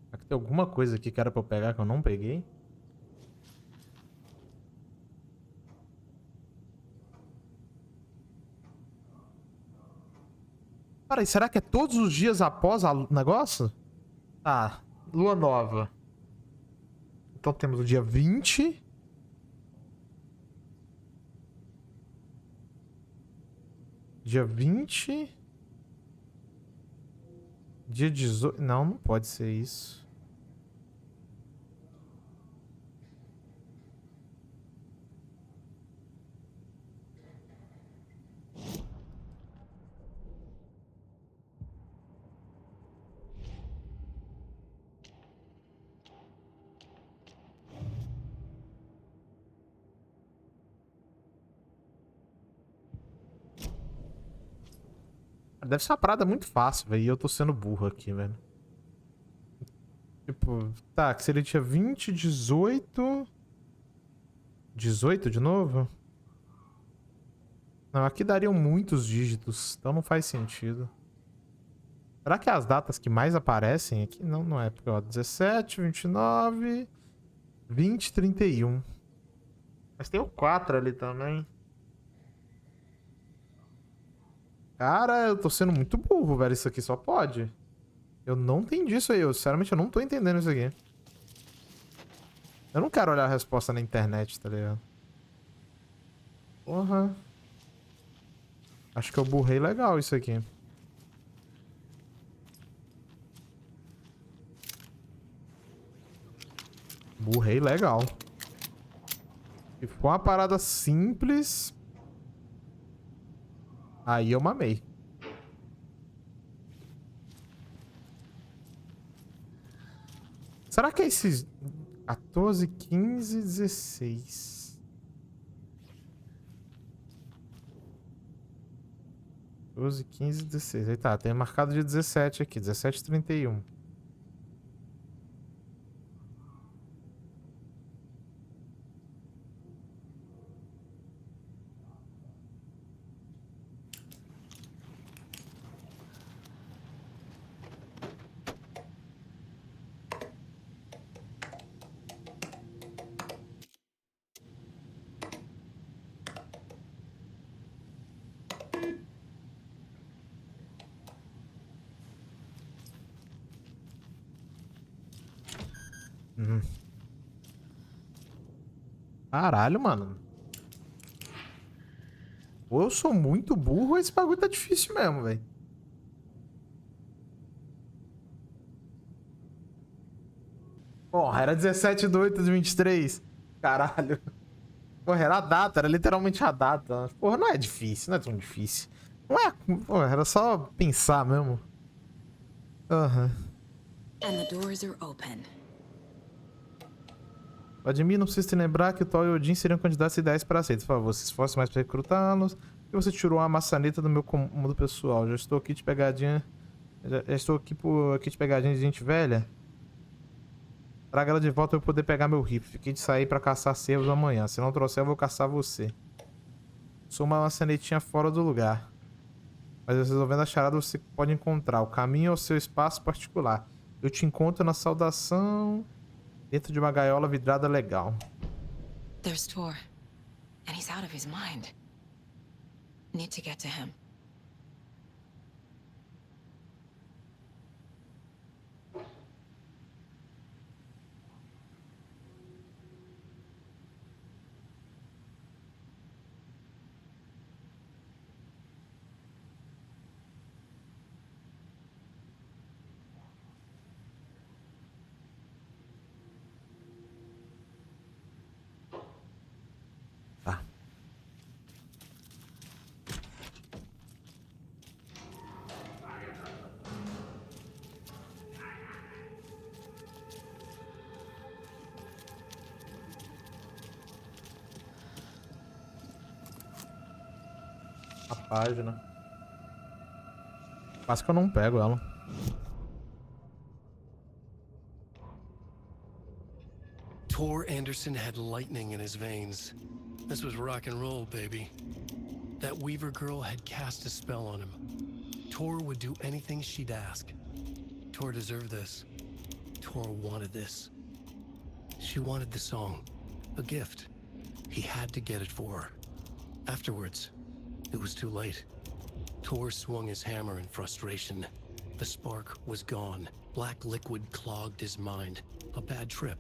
Será que tem alguma coisa aqui que era pra eu pegar que eu não peguei? Peraí, será que é todos os dias após o negócio? Tá, lua nova. Então temos o dia 20. Dia 20. Dia 18. Não, não pode ser isso. Deve ser uma parada muito fácil, velho. E eu tô sendo burro aqui, velho. Tipo, tá, que seria dia 20, 18... 18 de novo? Não, aqui dariam muitos dígitos, então não faz sentido. Será que é as datas que mais aparecem aqui? Não, não é. Porque, ó, 17, 29, 20, 31. Mas tem o 4 ali também. Cara, eu tô sendo muito burro, velho. Isso aqui só pode. Eu não entendi isso aí. Eu, sinceramente, eu não tô entendendo isso aqui. Eu não quero olhar a resposta na internet, tá ligado? Porra. Acho que eu burrei legal isso aqui. Burrei legal. Se for uma parada simples... Aí eu mamei. Será que é esses 14, 15, 16? 12, 15, 16. Aí tá, tem marcado de 17 aqui. 17, 31. Caralho, mano. Ou eu sou muito burro ou esse bagulho tá difícil mesmo, velho. Porra, era 17 de 8 de 23. Caralho. Porra, era a data, era literalmente a data. Porra, não é difícil, não é tão difícil. Não é. Porra, era só pensar mesmo. Aham. And the doors are open. Vladimir, não precisa te lembrar que o Thor e o Odin seriam candidatos ideais para aceitar. Por favor, se esforce mais para recrutá-los. E você tirou uma maçaneta do meu cômodo pessoal. Já estou aqui de pegadinha. Já estou aqui de pegadinha de gente velha. Traga ela de volta para eu poder pegar meu rifle. Fiquei de sair para caçar cervos amanhã. Se não trouxer, eu vou caçar você. Sou uma maçanetinha fora do lugar. Mas resolvendo a charada, você pode encontrar o caminho ao seu espaço particular. Eu te encontro na saudação dentro de uma gaiola vidrada legal. There's Tor, and he's out of his mind. Need to get to him. Tá. A página. Quase que eu não pego ela. Tor Anderson had lightning in his veins. This was rock and roll, baby. That Weaver girl had cast a spell on him. Tor would do anything she'd ask. Tor deserved this. Tor wanted this. She wanted the song. A gift. He had to get it for her. Afterwards, it was too late. Tor swung his hammer in frustration. The spark was gone. Black liquid clogged his mind. A bad trip.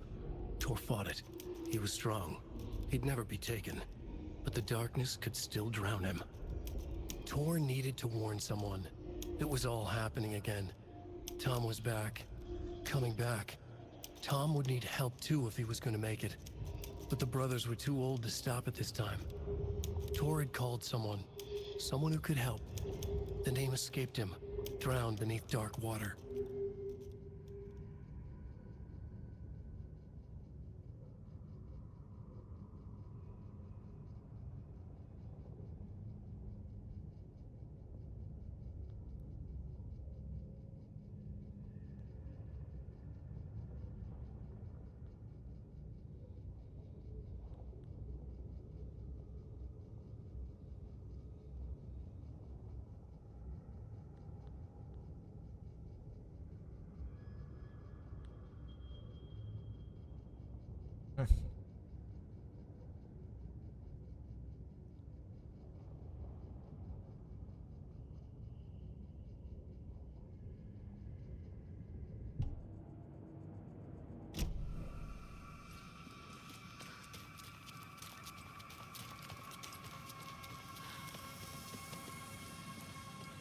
Tor fought it. He was strong. He'd never be taken. But the darkness could still drown him. Tor needed to warn someone. It was all happening again. Tom was back. Coming back. Tom would need help too if he was going to make it. But the brothers were too old to stop at this time. Tor had called someone. Someone who could help. The name escaped him. Drowned beneath dark water.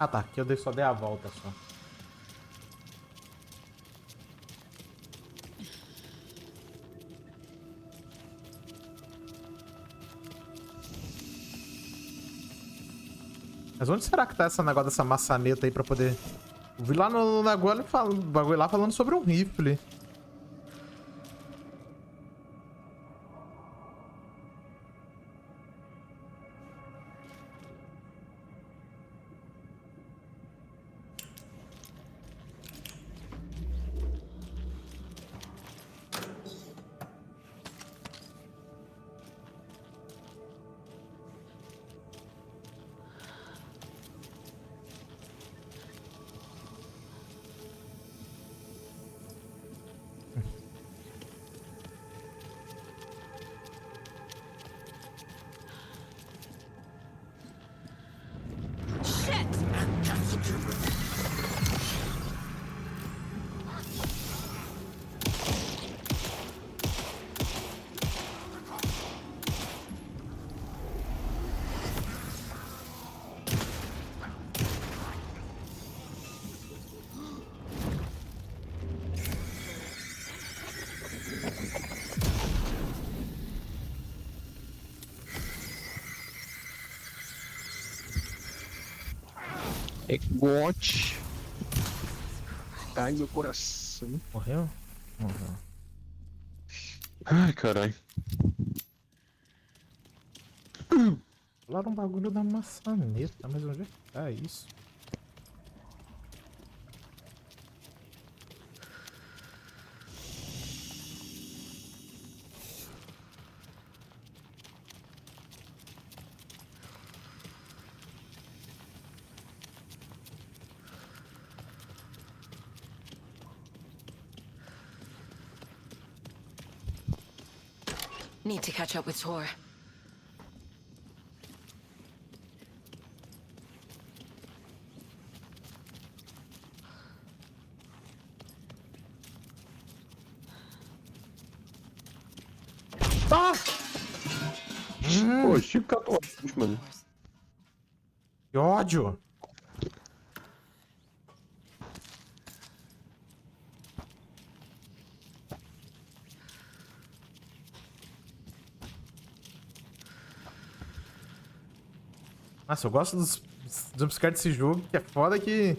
Ah tá, aqui eu só dei a volta só. Mas onde será que tá esse negócio dessa maçaneta aí pra poder... Eu vi lá no bagulho lá falando sobre um rifle. É gote. Ai, meu coração. Morreu? Morreu. Ai, caralho. Falaram um bagulho da maçaneta, mas onde é que tá isso? Need to catch up with Tor. Ah! Pô, Chico catou, mano. Que ódio! Nossa, eu gosto dos jumpscares desse jogo, que é foda que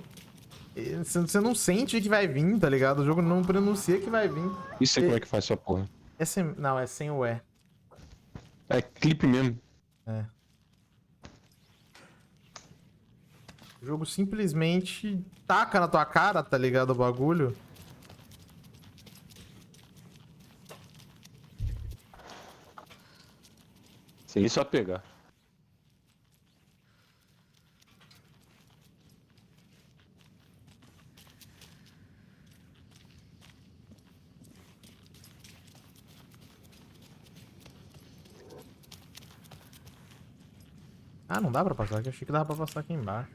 você não sente que vai vir, tá ligado? O jogo não pronuncia que vai vir. Isso aí como é que faz essa porra? Não, é sem o E. É clipe mesmo. É. O jogo simplesmente taca na tua cara, tá ligado? O bagulho. Sem só pegar. Ah, não dá pra passar aqui. Eu achei que dava pra passar aqui embaixo.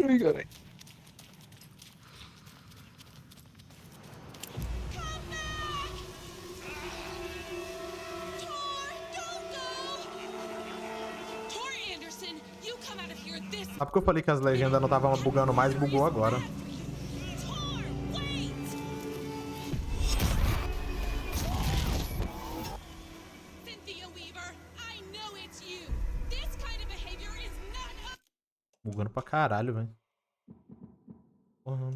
Ai, caralho. Tor Anderson, you come out of here this. Só porque eu falei que as legendas não estavam bugando mais, bugou agora. Tor, wait! Cynthia Weaver, I know it's you. This kind of behavior is not. Bugando pra caralho, velho. Porra.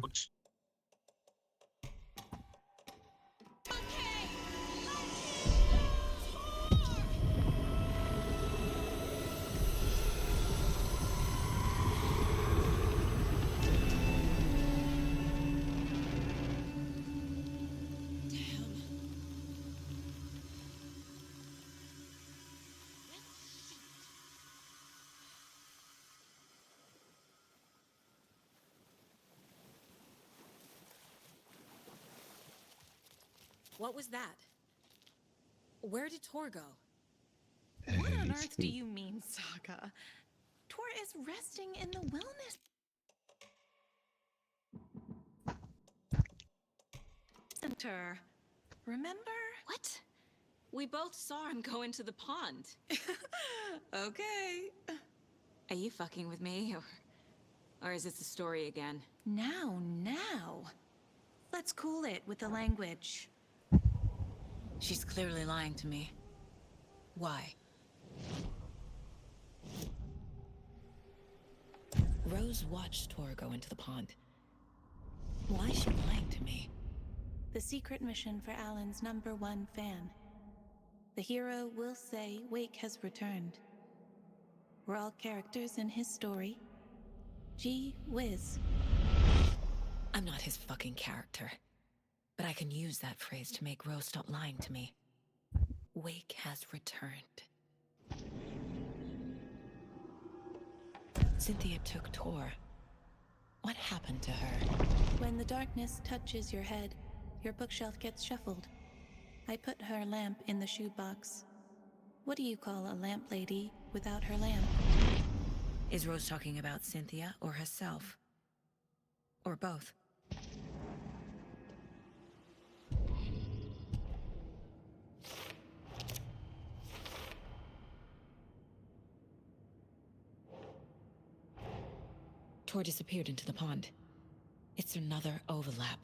What was that? Where did Tor go? What on earth do you mean, Saga? Tor is resting in the wellness center. Remember? What? We both saw him go into the pond. Okay. Are you fucking with me, or is this a story again? Now. Let's cool it with the language. She's clearly lying to me. Why? Rose watched Tor go into the pond. Why is she lying to me? The secret mission for Alan's #1 fan. The hero will say Wake has returned. We're all characters in his story. Gee whiz. I'm not his fucking character. But I can use that phrase to make Rose stop lying to me. Wake has returned. Cynthia took Tor. What happened to her? When the darkness touches your head, your bookshelf gets shuffled. I put her lamp in the shoebox. What do you call a lamp lady without her lamp? Is Rose talking about Cynthia or herself? Or both? Tor disappeared into the pond. It's another overlap.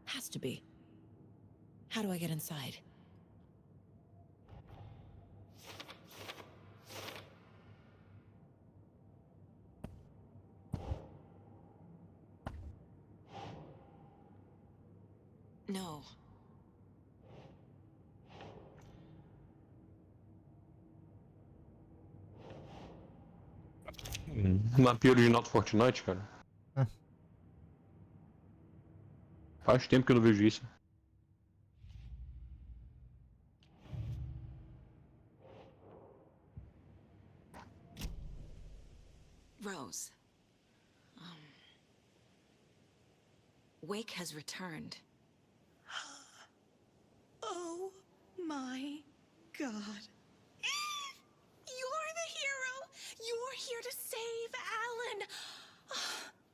Has to be. How do I get inside? No. Mapa original do Fortnite, cara. Faz tempo que eu não vejo isso. Rose. Wake has returned. Oh my God. You're the hero! You're here to save Alan!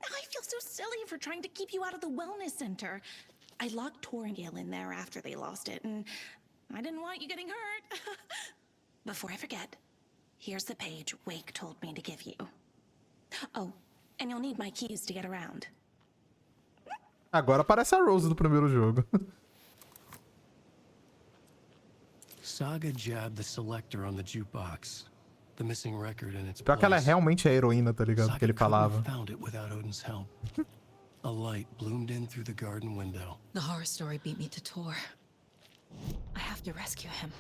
I feel so silly for trying to keep you out of the wellness center. I locked Tor and Gale in there after they lost it, and I didn't want you getting hurt. Before I forget, here's the page Wake told me to give you. Oh, and you'll need my keys to get around. Agora parece a Rose do primeiro jogo. Saga jabbed the selector on the jukebox. The missing record in its Pior que ela é place. realmente a heroína, tá ligado? Que ele falava. Found it without Odin's help. A light bloomed in through the garden window. The horror story beat me to Tor. I have to rescue him.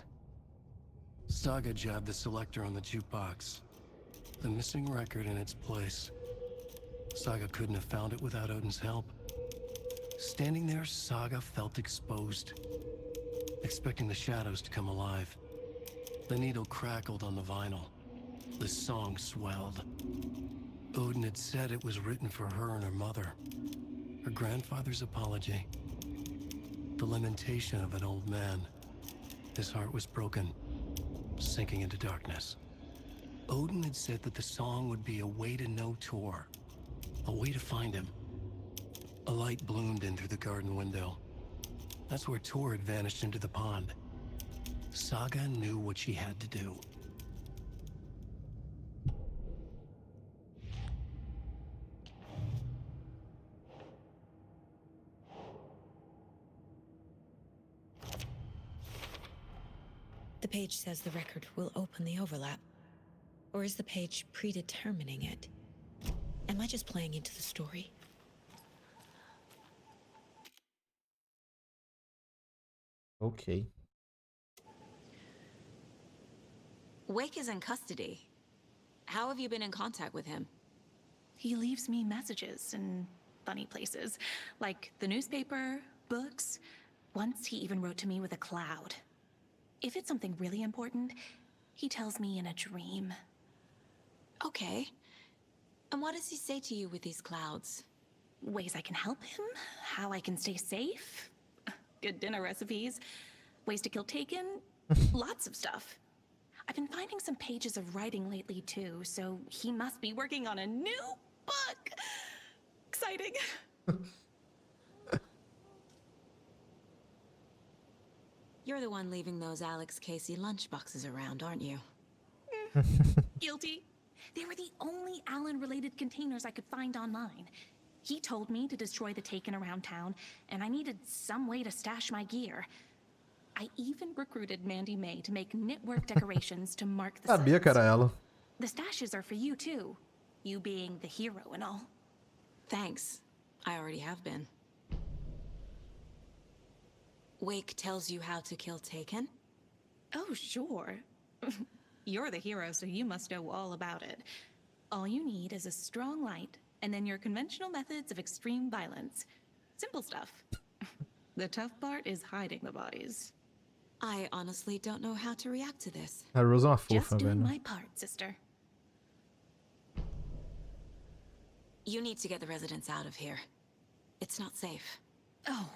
Saga jabbed the selector on the jukebox. The missing record in its place. Saga couldn't have found it without Odin's help. Standing there, Saga felt exposed, expecting the shadows to come alive. The needle crackled on the vinyl. The song swelled. Odin had said it was written for her and her mother. Her grandfather's apology. The lamentation of an old man. His heart was broken, sinking into darkness. Odin had said that the song would be a way to know Tor, a way to find him. A light bloomed in through the garden window. That's where Tor had vanished into the pond. Saga knew what she had to do. The page says the record will open the overlap. Or is the page predetermining it? Am I just playing into the story? Ok. Wake is in custody. How have you been in contact with him? He leaves me messages in funny places, like the newspaper, books. Once he even wrote to me with a cloud. If it's something really important, he tells me in a dream. Okay. And what does he say to you with these clouds? Ways I can help him? How I can stay safe? good dinner recipes, ways to kill Taken, lots of stuff. I've been finding some pages of writing lately too, so he must be working on a new book. Exciting. You're the one leaving those Alex Casey lunchboxes around, aren't you? Guilty. They were the only Alan-related containers I could find online. He told me to destroy the Taken around town, and I needed some way to stash my gear. I even recruited Mandy May to make knitwork decorations to mark the Sabia que era ela. The stashes are for you too, you being the hero and all. Thanks. I already have been. Wake tells you how to kill Taken? Oh, sure. You're the hero, so you must know all about it. All you need is a strong light, and then your conventional methods of extreme violence. Simple stuff. The tough part is hiding the bodies. I honestly don't know how to react to this. A Rose é uma Just fofa, doing velho. my part, sister. You need to get the residents out of here. It's not safe. Oh,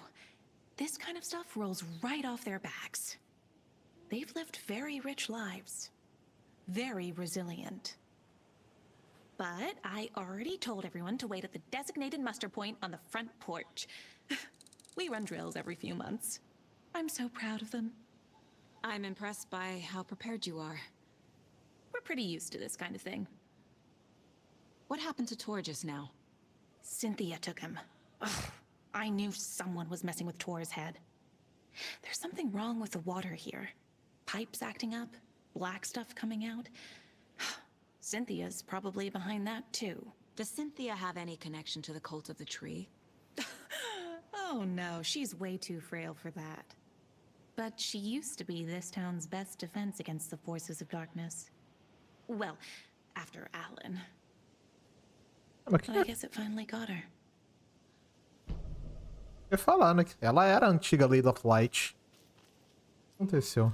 this kind of stuff rolls right off their backs. They've lived very rich lives. Very resilient. But I already told everyone to wait at the designated muster point on the front porch. We run drills every few months. I'm so proud of them. I'm impressed by how prepared you are. We're pretty used to this kind of thing. What happened to Tor just now? Cynthia took him. Ugh, I knew someone was messing with Tor's head. There's something wrong with the water here. Pipes acting up, black stuff coming out. Cynthia's probably behind that too. Does Cynthia have any connection to the cult of the tree? Oh no, she's way too frail for that. But she used to be this town's best defense against the forces of darkness. Well, after Alan. Mas But I guess it finally got her. eu ia falar, né? Ela era a antiga Lady of Light. O que aconteceu?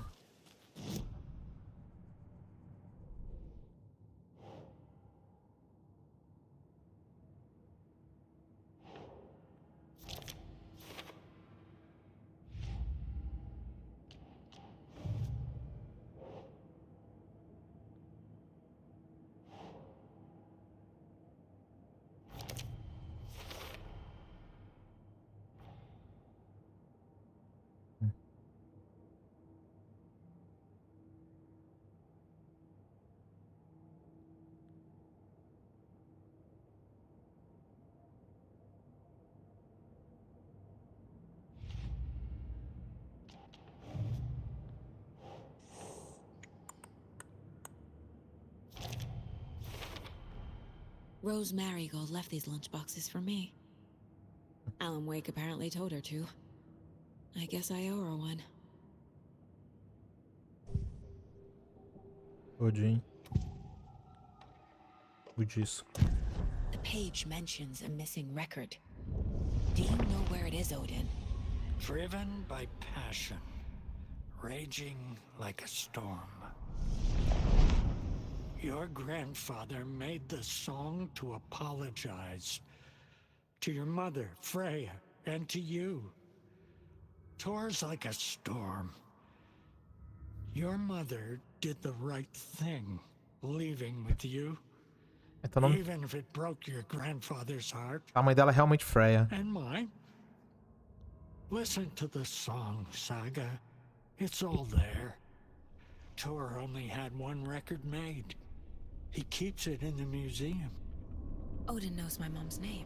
Rose Marigold left these lunchboxes for me. Alan Wake apparently told her to. I guess I owe her one. Odin. O disco. The page mentions a missing record. Do you know where it is, Odin? Driven by passion, raging like a storm. Your grandfather made the song to apologize to your mother, Freya, and to you. Tor's like a storm. Your mother did the right thing, leaving with you. Então não... Even if it broke your grandfather's heart. A mãe dela é realmente Freya. And mine. Listen to the song, Saga. It's all there. Tor only had one record made. He keeps it in the museum. Odin knows my mom's name.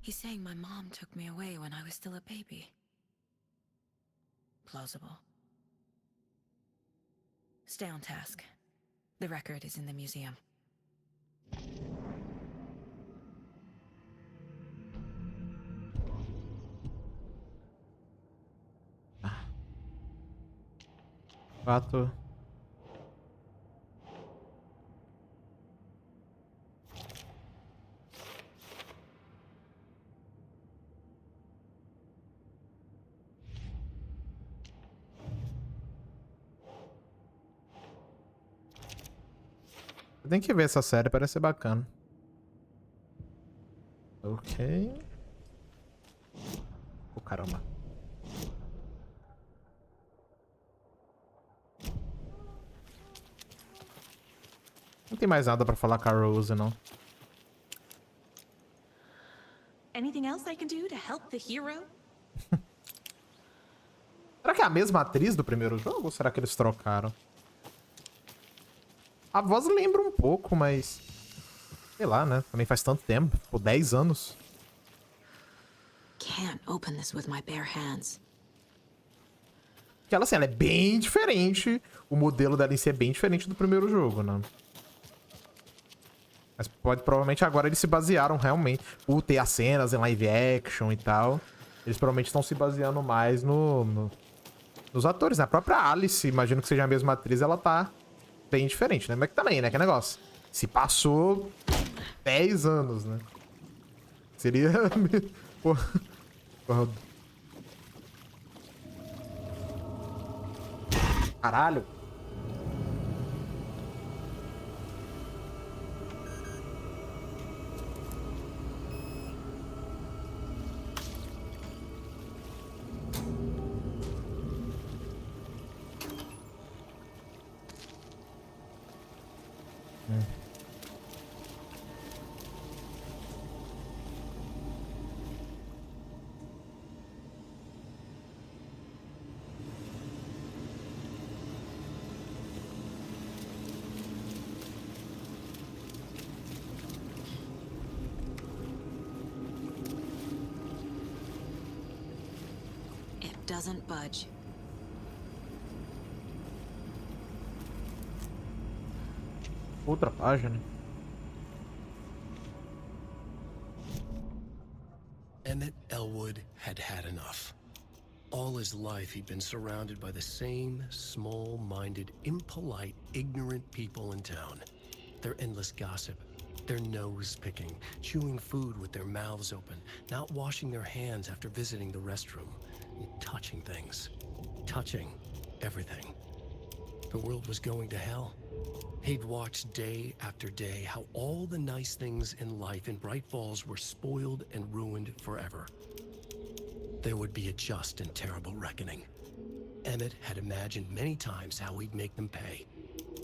He's saying my mom took me away when I was still a baby. Plausible. Stay on task. The record is in the museum. Fato. Tem que ver essa série, parece ser bacana. Ok. caramba. Não tem mais nada pra falar com a Rose, não. Anything else I can do to help the hero? Será que é a mesma atriz do primeiro jogo ou será que eles trocaram? A voz lembra um pouco, mas... sei lá, né? Também faz tanto tempo. Por 10 anos. Can't open this with my bare hands. Porque ela, assim, ela é bem diferente. O modelo dela em si é bem diferente do primeiro jogo, né? Mas provavelmente agora eles se basearam realmente... por ter as cenas em live action e tal. Eles provavelmente estão se baseando mais nos atores, né? A própria Alice, imagino que seja a mesma atriz, ela tá bem diferente, né? Mas também, né? Que negócio. Se passou 10 anos, né? Seria... Porra. Caralho. Doesn't budge. Outra página. Emmett Elwood had had enough. All his life he'd been surrounded by the same small-minded, impolite, ignorant people in town. Their endless gossip, their nose-picking, chewing food with their mouths open, not washing their hands after visiting the restroom, touching things, touching everything. The world was going to hell. He'd watched day after day how all the nice things in life in Bright Falls were spoiled and ruined forever. There would be a just and terrible reckoning. Emmett had imagined many times how he'd make them pay.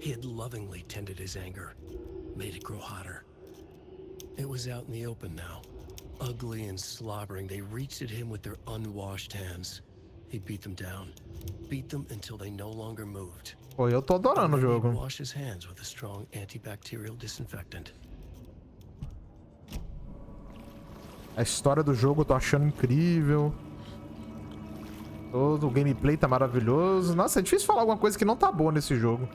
He had lovingly tended his anger, made it grow hotter. It was out in the open now. Ugly and slobbering, they reached at him with their unwashed hands. He beat them down. Beat them until they no longer moved. Pô, eu tô adorando o jogo. Wash his hands with a strong antibacterial disinfectant. A história do jogo eu tô achando incrível. Todo o gameplay tá maravilhoso. Nossa, é difícil falar alguma coisa que não tá boa nesse jogo.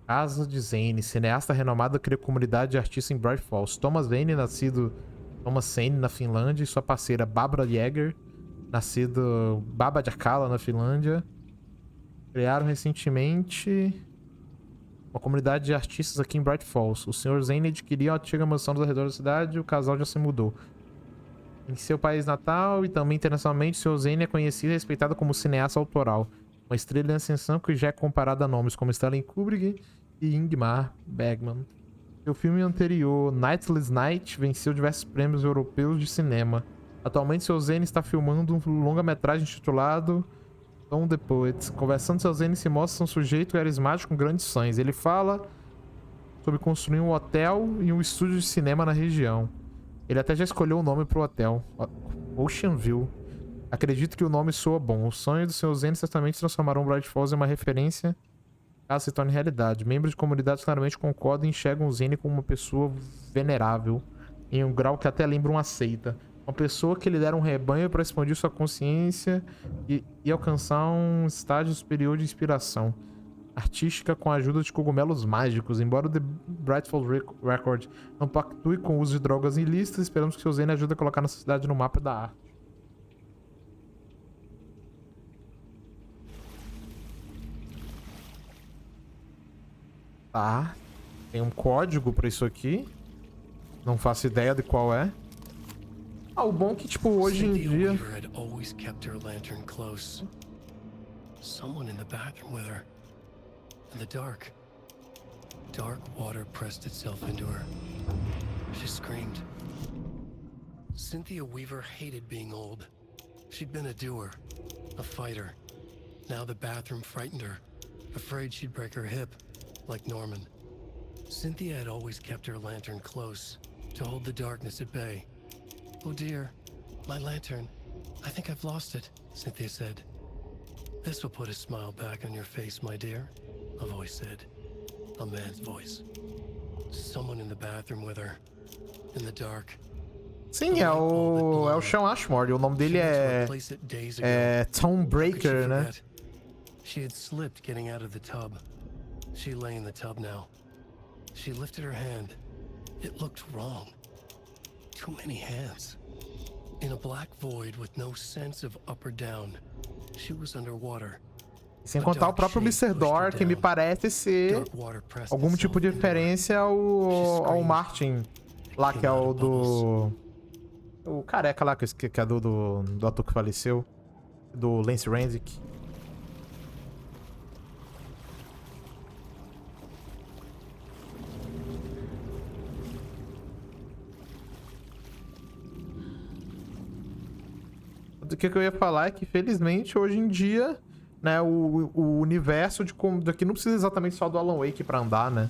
Casa de Zane, cineasta renomado, cria comunidade de artistas em Bright Falls. Thomas Zane, nascido Thomas Zane na Finlândia, e sua parceira Barbara Jäger, nascido Baba Jakala na Finlândia, criaram recentemente uma comunidade de artistas aqui em Bright Falls. O Sr. Zane adquiriu a antiga mansão ao redor da cidade e o casal já se mudou. Em seu país natal e também internacionalmente, o Sr. Zane é conhecido e respeitado como cineasta autoral, uma estrela em ascensão que já é comparada a nomes como Stanley Kubrick e Ingmar Bergman. Seu filme anterior, Nightless Night, venceu diversos prêmios europeus de cinema. Atualmente, Sr. Zane está filmando um longa-metragem intitulado Tom the Poet. Conversando, Sr. Zane se mostra um sujeito carismático com grandes sonhos. Ele fala sobre construir um hotel e um estúdio de cinema na região. Ele até já escolheu o nome para o hotel, Ocean View. Acredito que o nome soa bom. O sonho do Sr. Zane certamente transformarão Bright Falls em uma referência caso se torne realidade. Membros de comunidades claramente concordam e enxergam o Zane como uma pessoa venerável, em um grau que até lembra uma seita. Uma pessoa que lidera um rebanho para expandir sua consciência e alcançar um estágio superior de inspiração artística com a ajuda de cogumelos mágicos. Embora o The Bright Falls Record não pactue com o uso de drogas ilícitas, esperamos que o Zane ajude a colocar nossa cidade no mapa da arte. Tá. Tem um código pra isso aqui. Não faço ideia de qual é. Ah, o bom é que, tipo, hoje em dia... Someone in the bathroom with her. In the dark. Dark water pressed itself into her. She screamed. Cynthia Weaver hated being old. She'd been a doer, a fighter. Now the bathroom frightened her, afraid she'd break her hip, like Norman. Cynthia had always kept her lantern close, to hold the darkness at bay. "Oh dear, my lantern. I think I've lost it," Cynthia said. "This will put a smile back on your face, my dear," a voice said. A man's voice. Someone in the bathroom with her, in the dark. Sim, é o Sean Ashmore. O nome dele é Tom Breaker, né? She had slipped getting out of the tub. She lay in the tub now. She lifted her hand. It looked wrong. Too many hands. In a black void with no sense of up or down, she was underwater. Sem contar o próprio Mr. Door, que me parece ser algum tipo de referência ao Martin. Lá, que é o do... O careca lá, que é do ator que faleceu. Do Lance Reddick. O que eu ia falar é que, felizmente, hoje em dia, né, o universo daqui não precisa exatamente só do Alan Wake pra andar, né?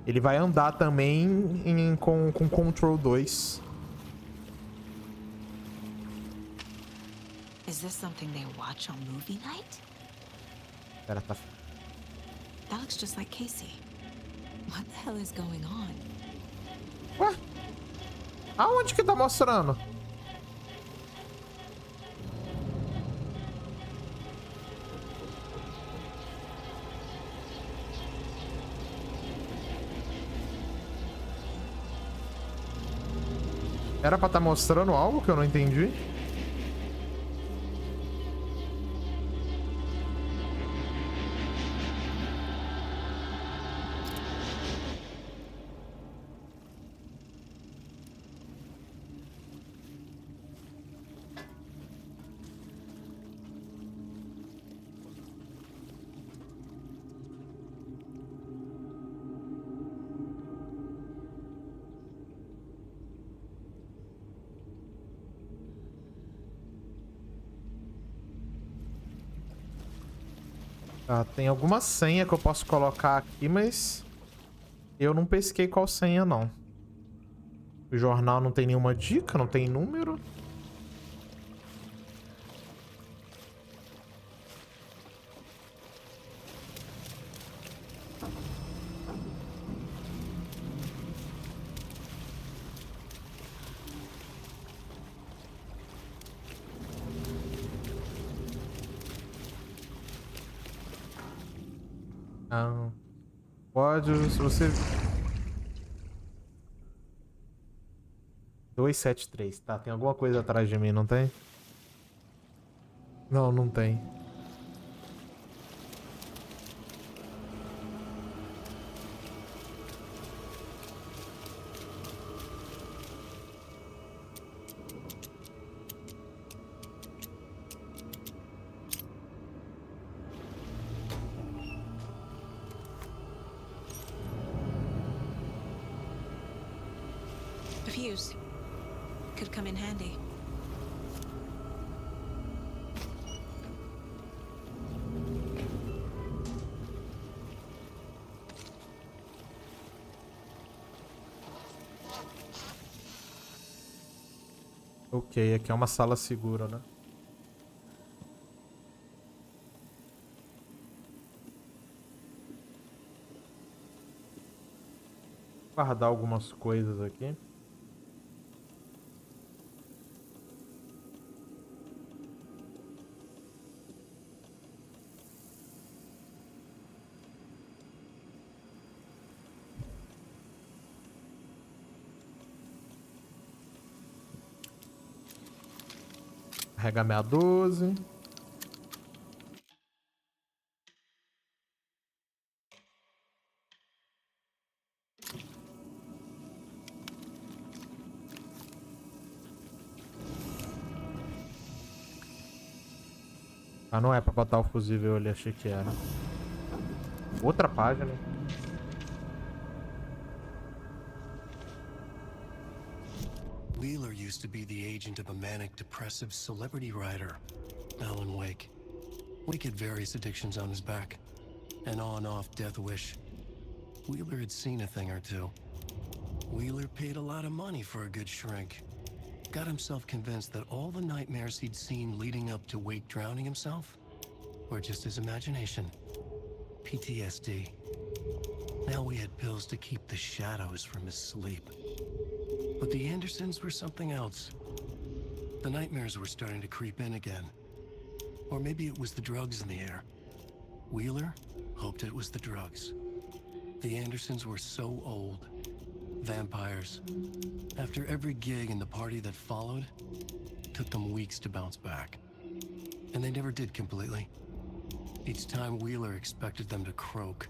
Ele vai andar também com Control 2. Is this something they watch on movie night? Pera, tá... That looks just like Casey. What the hell is going on? Ué? Aonde que tá mostrando? Era pra estar mostrando algo que eu não entendi? Tá, tem alguma senha que eu posso colocar aqui, mas eu não pesquei qual senha, não. O jornal não tem nenhuma dica, não tem número. Ah, pode, se você... 273, tá, tem alguma coisa atrás de mim, não tem? Não, não tem. A fuse. Could come in handy. Ok, aqui é uma sala segura, né? Guardar algumas coisas aqui. Carregar minha 12. Ah, não é pra botar o fusível ali, achei que era. Outra página. Wheeler used to be the agent of a manic depressive celebrity writer, Alan Wake. Wake had various addictions on his back. An on-off death wish. Wheeler had seen a thing or two. Wheeler paid a lot of money for a good shrink. Got himself convinced that all the nightmares he'd seen leading up to Wake drowning himself were just his imagination. PTSD. Now we had pills to keep the shadows from his sleep. But the Andersons were something else. The nightmares were starting to creep in again. Or maybe it was the drugs in the air. Wheeler hoped it was the drugs. The Andersons were so old. Vampires. After every gig and the party that followed, took them weeks to bounce back. And they never did completely. Each time Wheeler expected them to croak.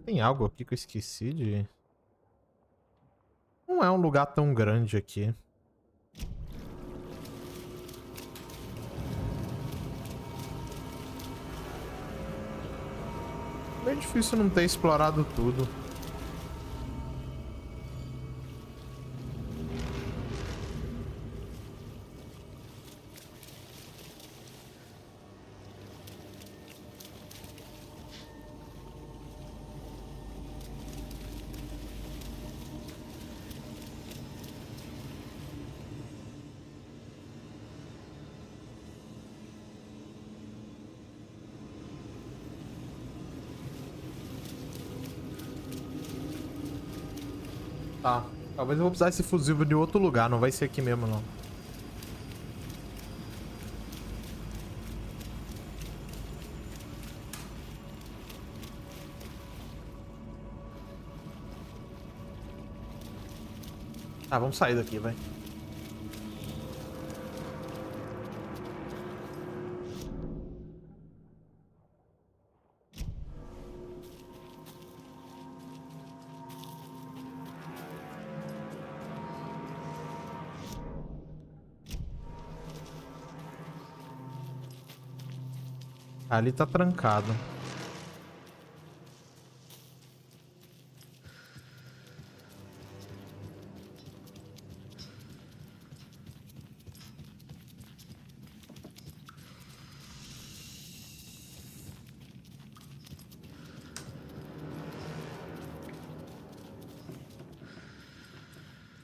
Tem algo aqui que eu esqueci de... Não é um lugar tão grande aqui. Bem difícil não ter explorado tudo. Tá. Talvez eu vou precisar desse fusível de outro lugar. Não vai ser aqui mesmo, não. Tá, vamos sair daqui, vai. Ali tá trancado.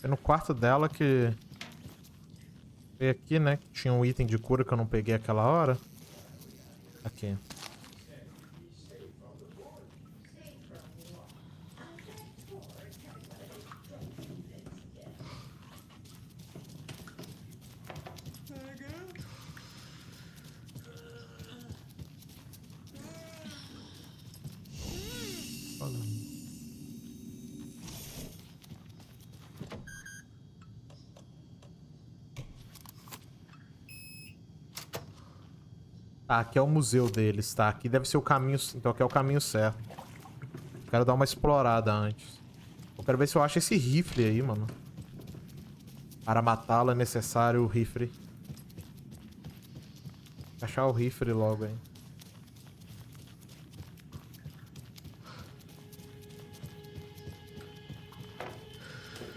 É no quarto dela que... Foi aqui, né? Que tinha um item de cura que eu não peguei aquela hora. Aqui. Tá, aqui é o museu deles, tá? Aqui deve ser o caminho... Então aqui é o caminho certo. Quero dar uma explorada antes. Eu quero ver se eu acho esse rifle aí, mano. Para matá-lo é necessário o rifle. Vou achar o rifle logo aí.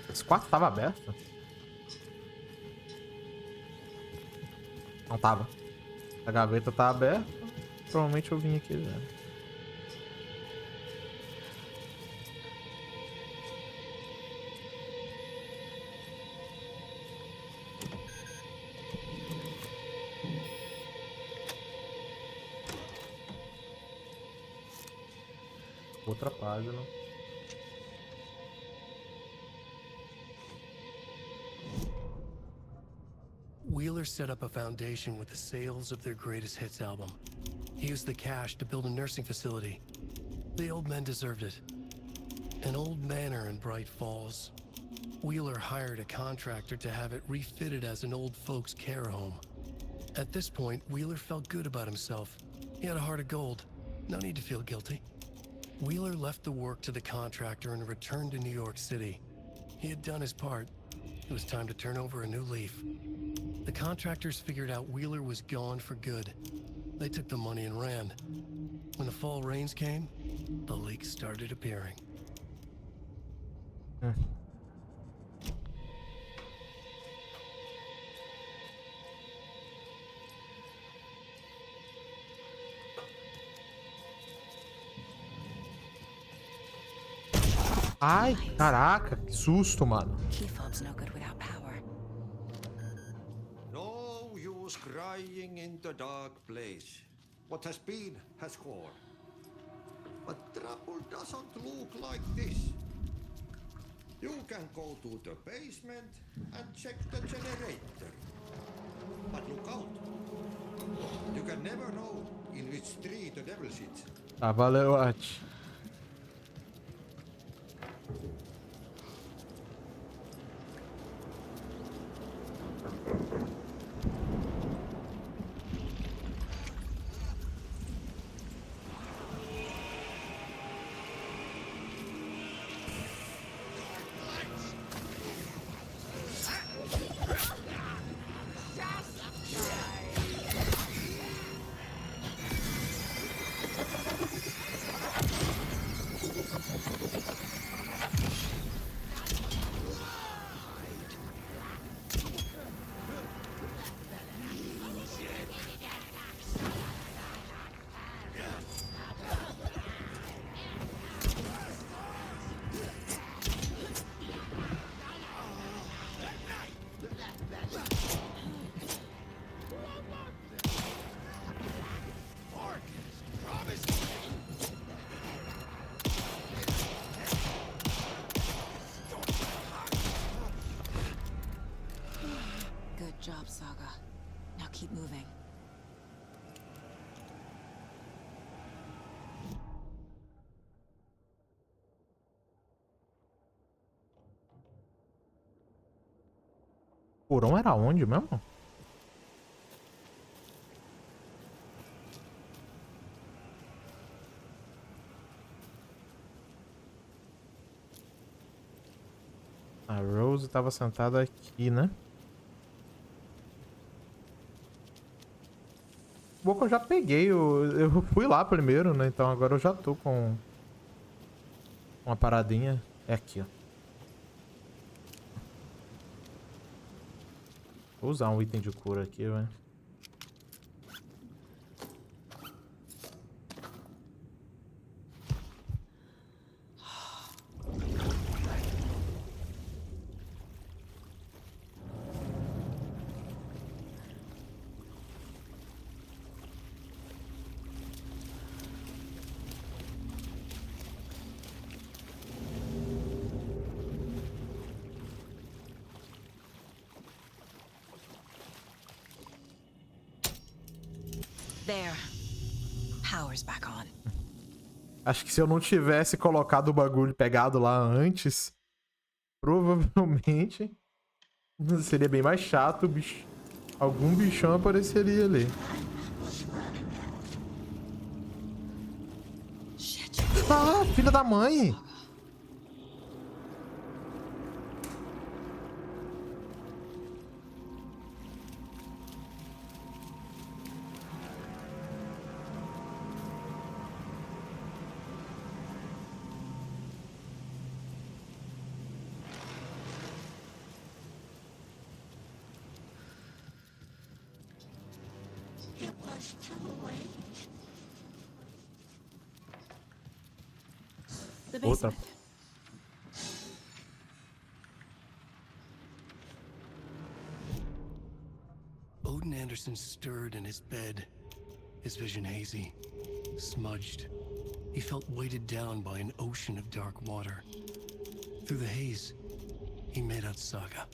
Esse quarto tava aberto? Não tava. A gaveta tá aberta. Provavelmente eu vim aqui já. Outra página. Wheeler set up a foundation with the sales of their greatest hits album. He used the cash to build a nursing facility. The old men deserved it. An old manor in Bright Falls. Wheeler hired a contractor to have it refitted as an old folks care home. At this point, Wheeler felt good about himself. He had a heart of gold. No need to feel guilty. Wheeler left the work to the contractor and returned to New York City. He had done his part. It was time to turn over a new leaf. The contractors figured out Wheeler was gone for good. They took the money and ran. When the fall rains came, the leaks started appearing. Ai, caraca, que susto, mano. Key fob's no good without power. No use crying in the dark place. What has been has gone. But trouble doesn't look like this. You can go to the basement and check the generator. But look out. You can never know in which tree the devil sits. Tá, valeu, Ati. Good job, Saga. Now keep moving. Porão era onde mesmo? A Rose estava sentada aqui, né? Bom que eu já peguei, eu fui lá primeiro, né? Então agora eu já tô com uma paradinha. É aqui, ó. Vou usar um item de cura aqui, velho. There. Power's back on. Acho que se eu não tivesse colocado o bagulho pegado lá antes, provavelmente seria bem mais chato, bicho. Algum bichão apareceria ali. Ah, filha da mãe! Outra. Odin Anderson stirred in his bed, his vision hazy, smudged. He felt weighted down by an ocean of dark water. Through the haze, he made out Saga.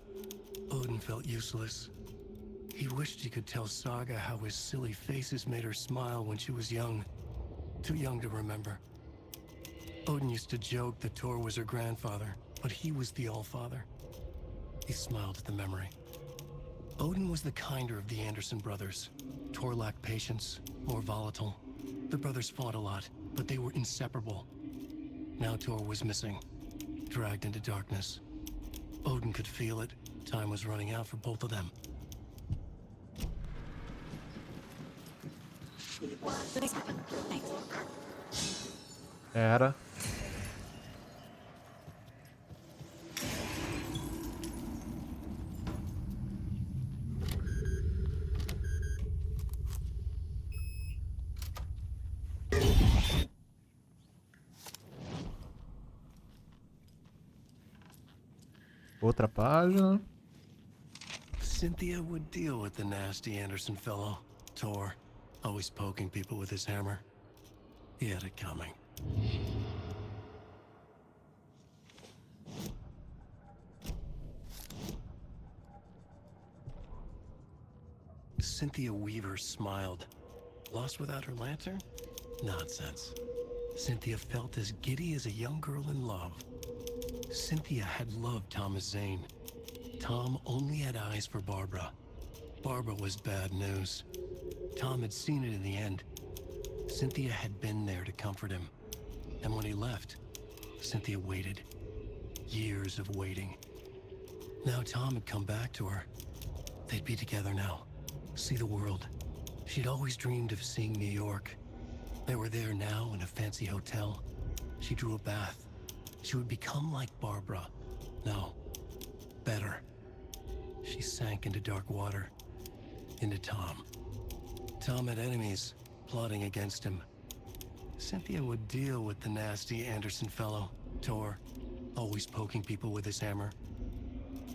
Odin felt useless. He wished he could tell Saga how his silly faces made her smile when she was young. Too young to remember. Odin used to joke that Tor was her grandfather, but he was the Allfather. He smiled at the memory. Odin was the kinder of the Anderson brothers. Tor lacked patience, more volatile. The brothers fought a lot, but they were inseparable. Now Tor was missing, dragged into darkness. Odin could feel it. Time was running out for both of them. Era. Outra página. Cynthia would deal with the nasty Anderson fellow. Tor, always poking people with his hammer. He had it coming. Cynthia Weaver smiled. Lost without her lantern? Nonsense. Cynthia felt as giddy as a young girl in love. Cynthia had loved Thomas Zane. Tom only had eyes for Barbara. Barbara was bad news. Tom had seen it in the end. Cynthia had been there to comfort him. And when he left, Cynthia waited. Years of waiting. Now Tom had come back to her. They'd be together now. See the world. She'd always dreamed of seeing New York. They were there now in a fancy hotel. She drew a bath. She would become like Barbara. No, better. She sank into dark water. Into Tom. Tom had enemies plotting against him. Cynthia would deal with the nasty Anderson fellow. Tor, always poking people with his hammer.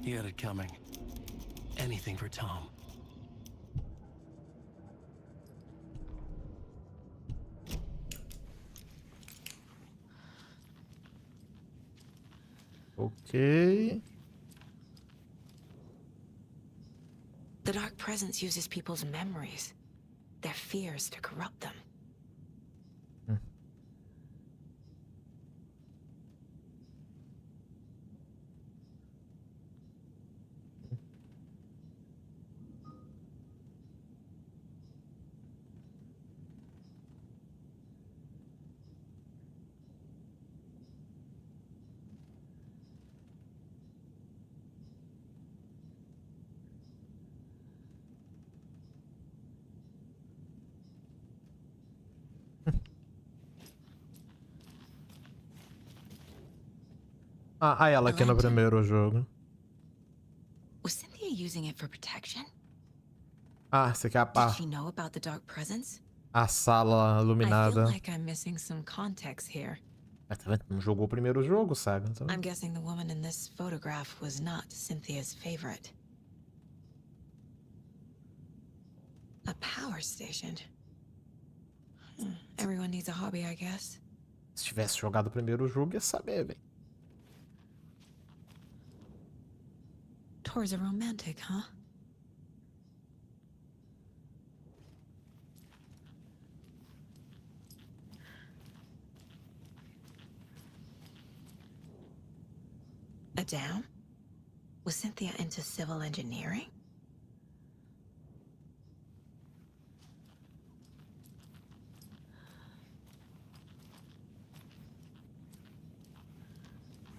He had it coming. Anything for Tom. Ok. The Dark Presence uses people's memories, their fears to corrupt them. Ah, ela aqui no primeiro jogo. Was Cynthia using it for protection? Ah, esse aqui é Did she know about the Dark Presence? a sala I feel iluminada. like I'm missing some context here. Mas tá vendo? Não jogou o primeiro jogo, Saga. Então... I'm guessing the woman in this photograph was not Cynthia's favorite. A power station. Everyone needs a hobby, I guess. Se tivesse jogado o primeiro jogo, ia saber, velho. Tor's a romantic, huh? A dam? Was Cynthia into civil engineering?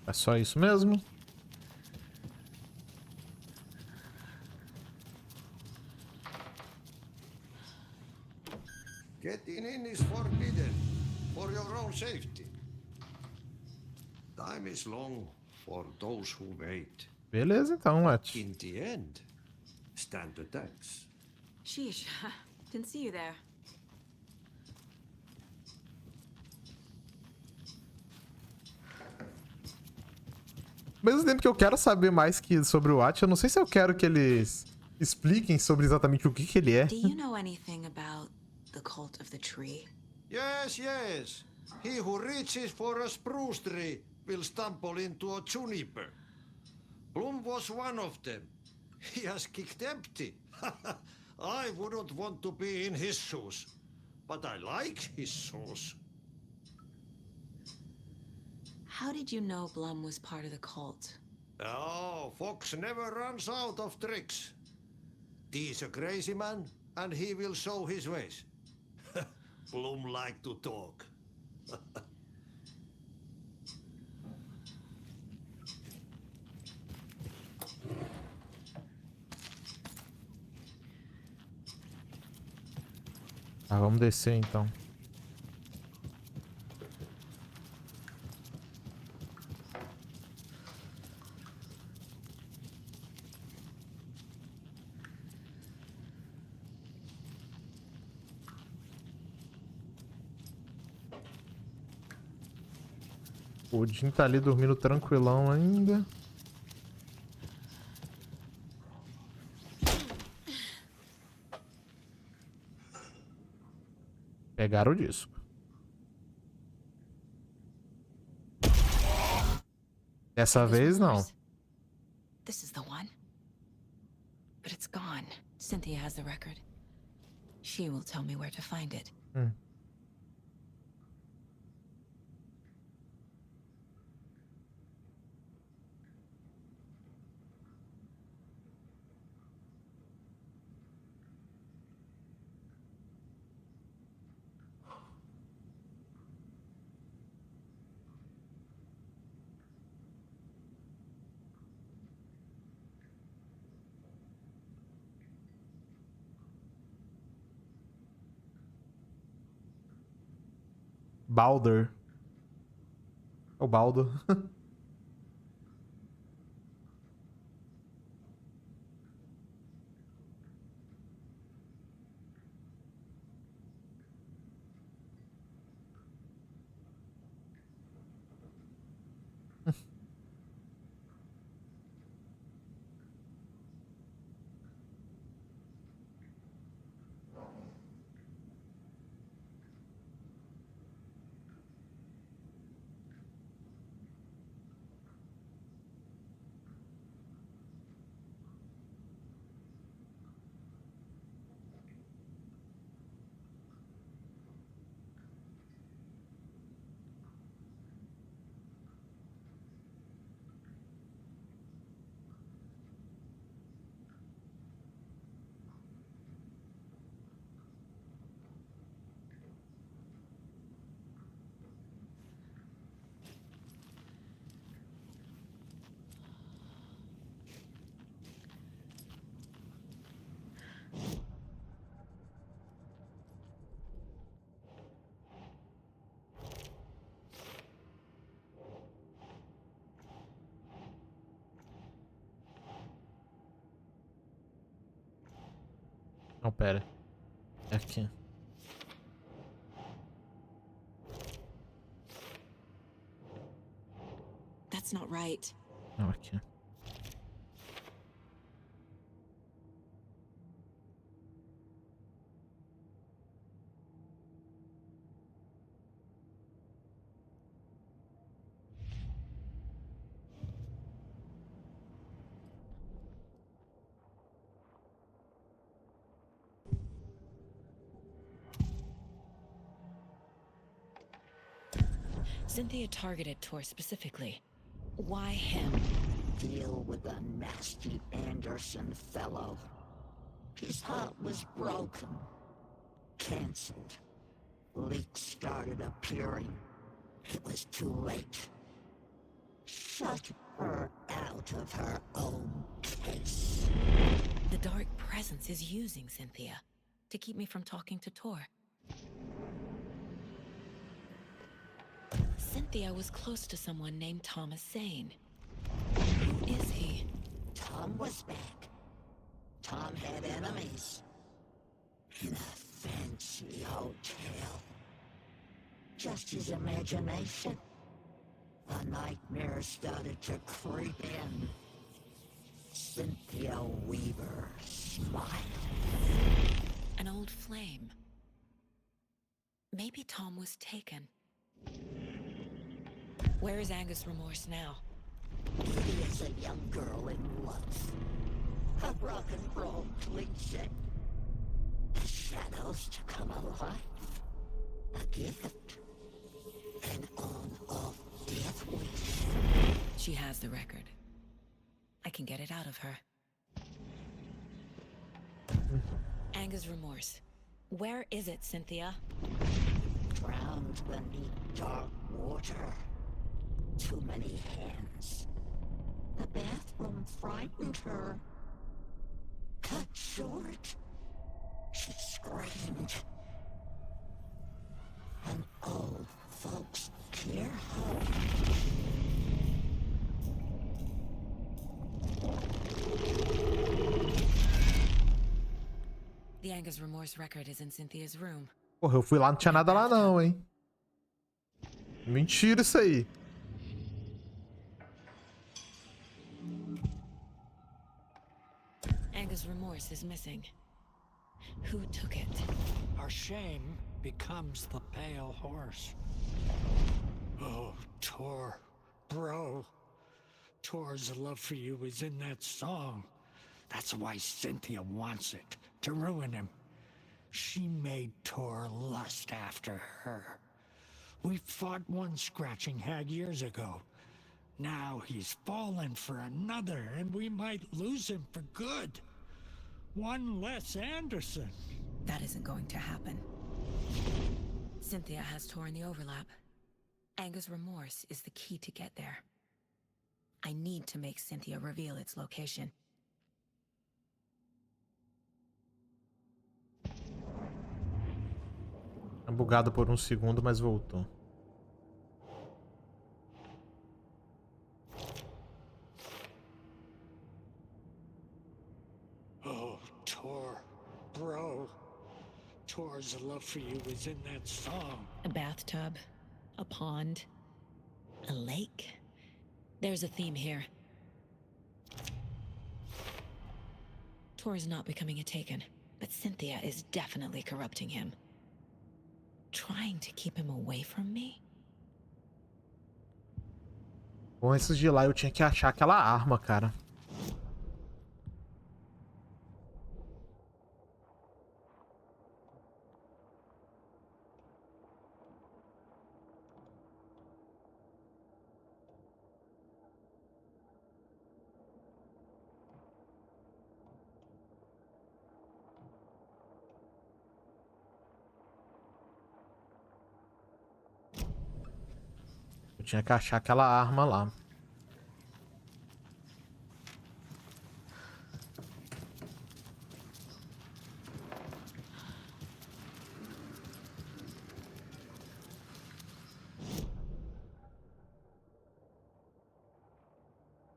É só isso mesmo? Getting in is forbidden, for your own safety. Time is long for those who wait. Beleza, então, Matt. In the end, stand the thanks. Sheesh, didn't see you there. Ao mesmo tempo que eu quero saber mais sobre o Watch, eu não sei se eu quero que eles expliquem sobre exatamente o que ele é. Do you know anything about the cult of the tree? Yes, yes. He who reaches for a spruce tree will stumble into a juniper. Bloom was one of them. He has kicked empty. I wouldn't want to be in his shoes, but I like his shoes. How did you know Blum was part of the cult? Oh, Fox never runs out of tricks. He's a crazy man, and he will show his ways. Bloom like to talk. Tá, vamos descer então. O Jim tá ali dormindo tranquilão ainda. Pegaram o disco. Dessa vez não. This is the one. But it's gone. Cynthia has the record. She will tell me where to find it. Baldur. O Baldo. Não, pera. É aqui. That's not right. Não, aqui. Cynthia targeted Tor specifically. Why him? Deal with the nasty Anderson fellow. His heart was broken. Cancelled. Leaks started appearing. It was too late. Shut her out of her own case. The dark presence is using Cynthia to keep me from talking to Tor. Cynthia was close to someone named Thomas Zane. Who is he? Tom was back. Tom had enemies. In a fancy hotel. Just his imagination. A nightmare started to creep in. Cynthia Weaver smiled. An old flame. Maybe Tom was taken. Where is Angus Remorse now? He is a young girl in love. A rock and roll cliche. The shadows to come alive. A gift. An on-off death wish. She has the record. can get it out of her. Anger's remorse. Where is it, Cynthia? Drowned beneath dark water. Too many hands. The bathroom frightened her. Cut short. She screamed. An old folks' care home. The Anger's remorse record is in Cynthia's room. Porra, eu fui lá, não tinha nada lá não, hein? Mentira isso aí. Anger's remorse is missing. Who took it? Our shame becomes the pale horse. Oh, Tor, bro. Tor's love for you is in that song. That's why Cynthia wants it, to ruin him. She made Tor lust after her. We fought one scratching hag years ago. Now he's fallen for another, and we might lose him for good. One less Anderson. That isn't going to happen. Cynthia has Tor in the overlap. Anger's remorse is the key to get there. I need to make Cynthia reveal its location. Tá bugado por um segundo, mas voltou. Oh, Tor, bro. Tor's love for you is in that song. A bathtub, a pond, a lake. There's a theme here. Tor is not becoming a Taken, but Cynthia is definitely corrupting him. Trying to keep him away from me? Bom, antes de ir lá eu tinha que achar aquela arma, cara. Eu tinha que achar aquela arma lá.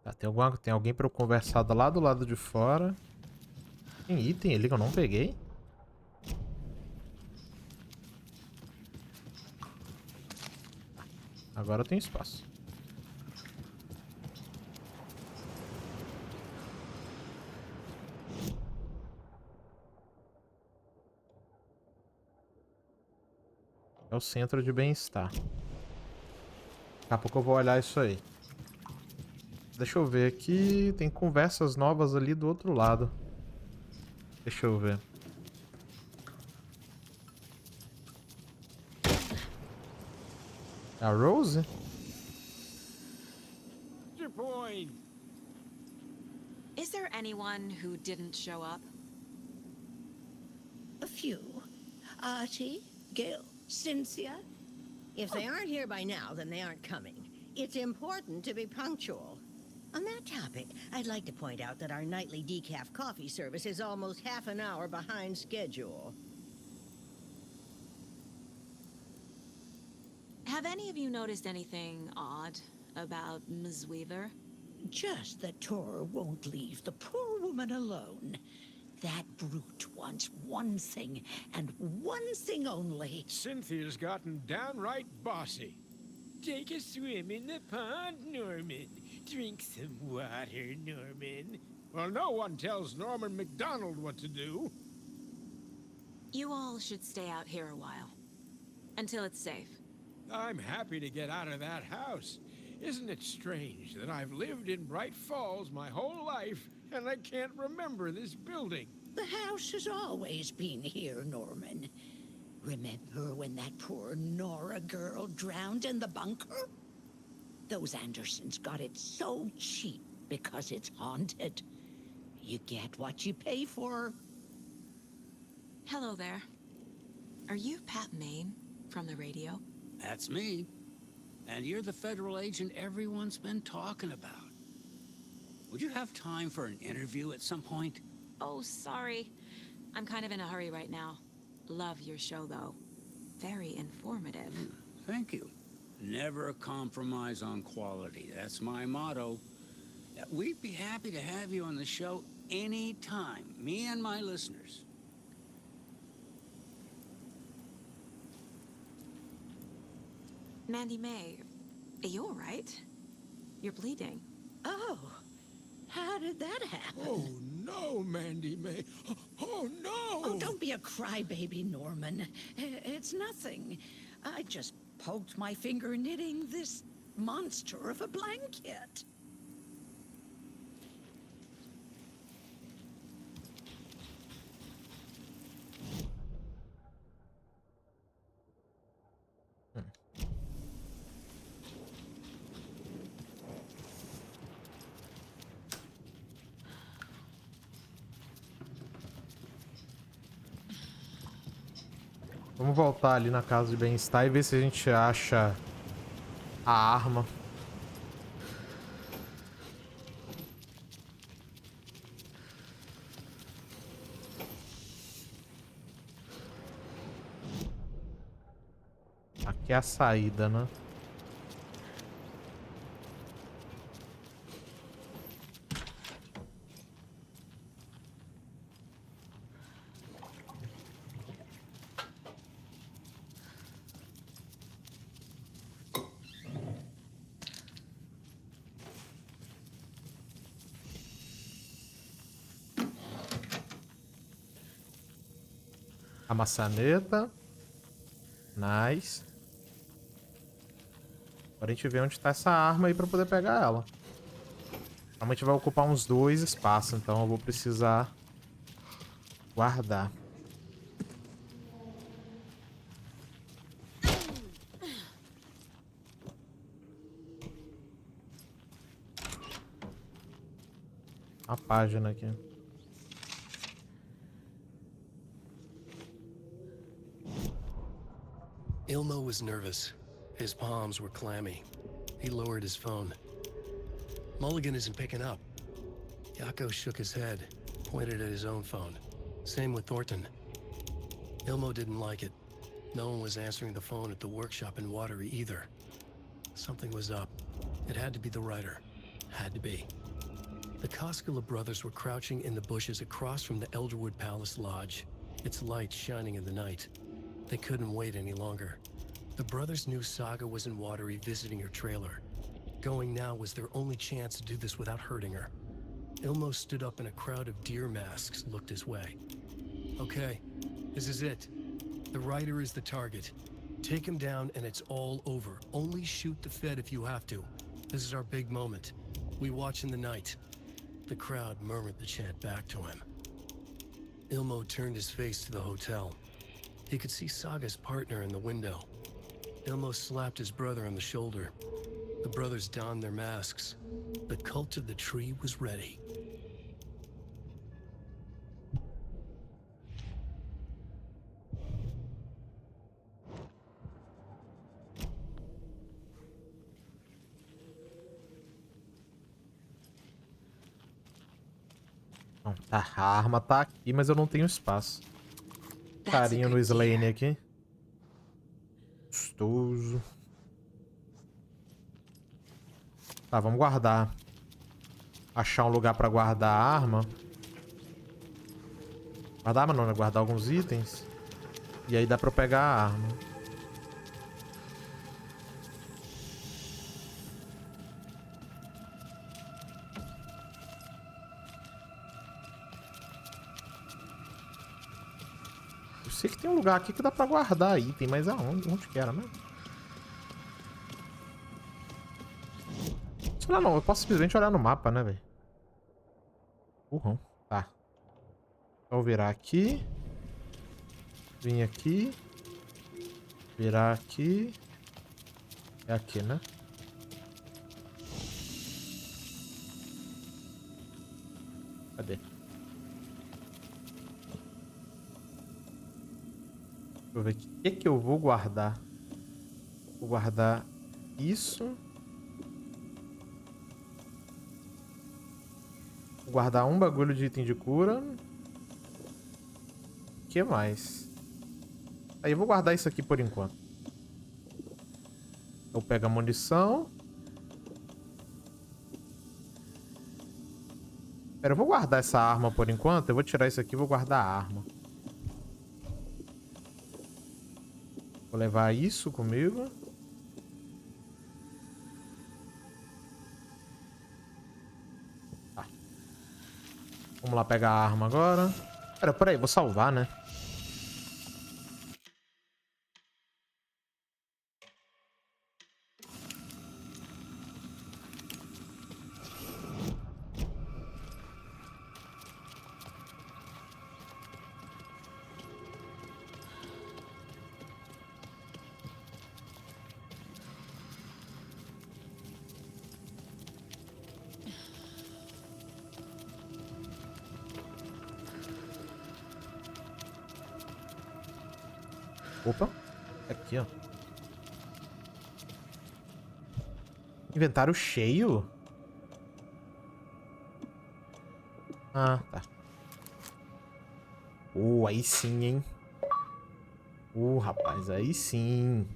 Tá, tem alguém pra eu conversar lá do lado de fora. Tem item ali que eu não peguei. Agora tem espaço. É o centro de bem-estar. Daqui a pouco eu vou olhar isso aí. Deixa eu ver aqui. Tem conversas novas ali do outro lado. Deixa eu ver. A Rose? Is there anyone who didn't show up? A few. Archie, Gil, Cynthia. If they aren't here by now, then they aren't coming. It's important to be punctual. On that topic, I'd like to point out that our nightly decaf coffee service is almost half an hour behind schedule. Have any of you noticed anything odd about Ms. Weaver? Just that Tor won't leave the poor woman alone. That brute wants one thing, and one thing only. Cynthia's gotten downright bossy. Take a swim in the pond, Norman. Drink some water, Norman. Well, no one tells Norman MacDonald what to do. You all should stay out here a while. Until it's safe. I'm happy to get out of that house. Isn't it strange that I've lived in Bright Falls my whole life, and I can't remember this building? The house has always been here, Norman. Remember when that poor Nora girl drowned in the bunker? Those Andersons got it so cheap, because it's haunted. You get what you pay for. Hello there. Are you Pat Maine from the radio? That's me. And you're the federal agent everyone's been talking about. Would you have time for an interview at some point? Oh, sorry. I'm kind of in a hurry right now. Love your show, though. Very informative. Thank you. Never compromise on quality. That's my motto. We'd be happy to have you on the show anytime, me and my listeners. Mandy May, are you all right? You're bleeding. Oh, how did that happen? Oh, no, Mandy May. Oh, no! Oh, don't be a crybaby, Norman. It's nothing. I just poked my finger knitting this monster of a blanket. Vamos voltar ali na casa de bem-estar e ver se a gente acha a arma. Aqui é a saída, né? A maçaneta. Nice. Agora a gente vê onde tá essa arma aí pra poder pegar ela. Realmente vai ocupar uns 2 espaços, então eu vou precisar guardar. A página aqui. Ilmo was nervous. His palms were clammy. He lowered his phone. Mulligan isn't picking up. Yako shook his head, pointed at his own phone. Same with Thornton. Ilmo didn't like it. No one was answering the phone at the workshop in Watery either. Something was up. It had to be the writer. Had to be. The Koskela brothers were crouching in the bushes across from the Elderwood Palace Lodge, its lights shining in the night. They couldn't wait any longer. The brothers knew Saga was in Watery visiting her trailer. Going now was their only chance to do this without hurting her. Ilmo stood up and a crowd of deer masks looked his way. Okay, this is it. The writer is the target. Take him down and it's all over. Only shoot the Fed if you have to. This is our big moment. We watch in the night. The crowd murmured the chant back to him. Ilmo turned his face to the hotel. He could see Saga's partner in the window. Ilmo slapped his brother on the shoulder. The brothers donned their masks. The cult of the tree was ready. Não, tá, a arma tá aqui, mas eu não tenho espaço. Carinho no Slane aqui. Gostoso. Tá, vamos guardar. Achar um lugar pra guardar a arma. Guardar a arma não, né? Guardar alguns itens. E aí dá pra eu pegar a arma. Eu sei que tem um lugar aqui que dá pra guardar item, mas aonde? Onde que era mesmo? Sei lá, não. Eu posso simplesmente olhar no mapa, né, velho? Burrão. Tá. Vou virar aqui. Vim aqui. Virar aqui. É aqui, né? Cadê? Deixa eu ver aqui. O que eu vou guardar? Vou guardar isso. Vou guardar um bagulho de item de cura. O que mais? Aí eu vou guardar isso aqui por enquanto. Eu pego a munição. Pera, eu vou guardar essa arma por enquanto. Eu vou tirar isso aqui e vou guardar a arma. Vou levar isso comigo. Tá. Vamos lá pegar a arma agora. Peraí, vou salvar, né? Opa, aqui, ó. Inventário cheio? Ah, tá. Aí sim, hein? Rapaz, aí sim.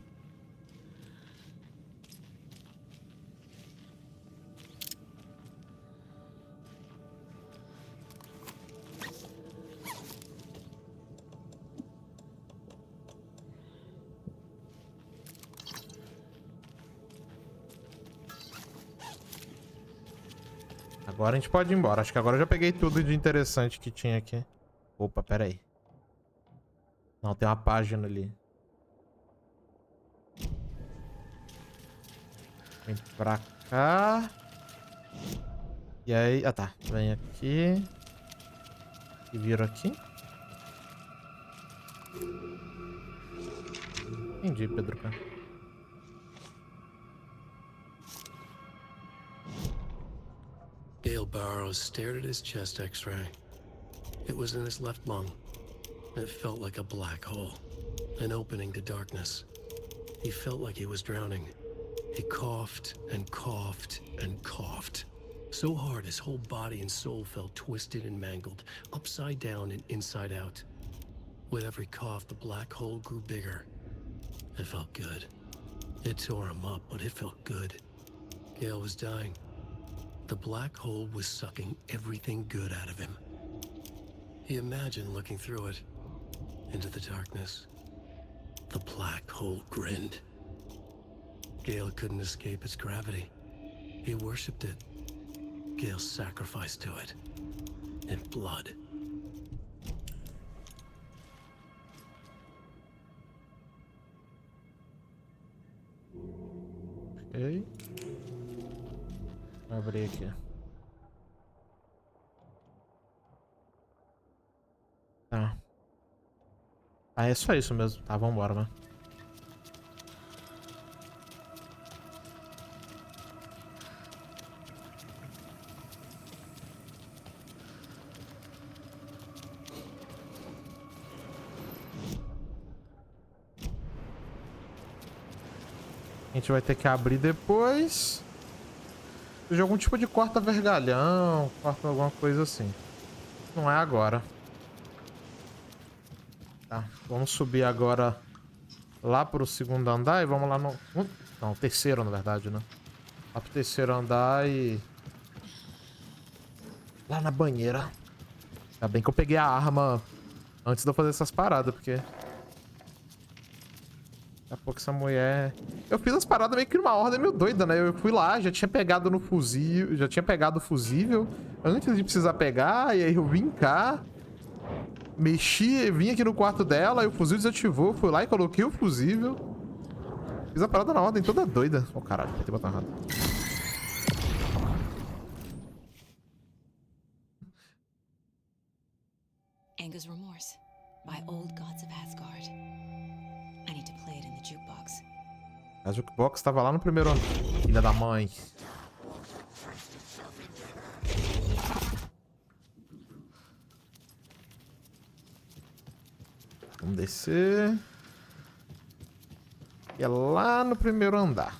Agora a gente pode ir embora. Acho que agora eu já peguei tudo de interessante que tinha aqui. Opa, pera aí. Não, tem uma página ali. Vem pra cá. E aí... Ah, tá. Vem aqui. E vira aqui. Entendi, Pedro. Gale Barrows stared at his chest x-ray. It was in his left lung. It felt like a black hole, an opening to darkness. He felt like he was drowning. He coughed and coughed and coughed. So hard his whole body and soul felt twisted and mangled, upside down and inside out. With every cough, the black hole grew bigger. It felt good. It tore him up, but it felt good. Gale was dying. The black hole was sucking everything good out of him. He imagined looking through it, into the darkness. The black hole grinned. Gale couldn't escape its gravity. He worshipped it. Gale sacrificed to it. In blood. Ok. Vou abrir aqui. Tá. Ah, é só isso mesmo. Tá, vambora, né? A gente vai ter que abrir depois. De algum tipo de corta-vergalhão, corta alguma coisa assim. Não é agora. Tá, vamos subir agora lá pro segundo andar e vamos lá no... Não, terceiro na verdade, né? Lá pro terceiro andar e... Lá na banheira. Ainda bem que eu peguei a arma antes de eu fazer essas paradas, porque... Daqui a pouco essa mulher... Eu fiz as paradas meio que numa ordem meio doida, né? Eu fui lá, já tinha pegado no fuzil... Já tinha pegado o fusível antes de precisar pegar, e aí eu vim cá... Mexi, vim aqui no quarto dela, e o fuzil desativou, fui lá e coloquei o fusível. Fiz a parada na ordem toda doida. Oh, caralho, vai ter botão errado. Anger's Remorse by Old Gods of Asgard. I need to play it in the jukebox. A jukebox tava lá no primeiro ano. Filha da mãe. Vamos descer. E é lá no primeiro andar.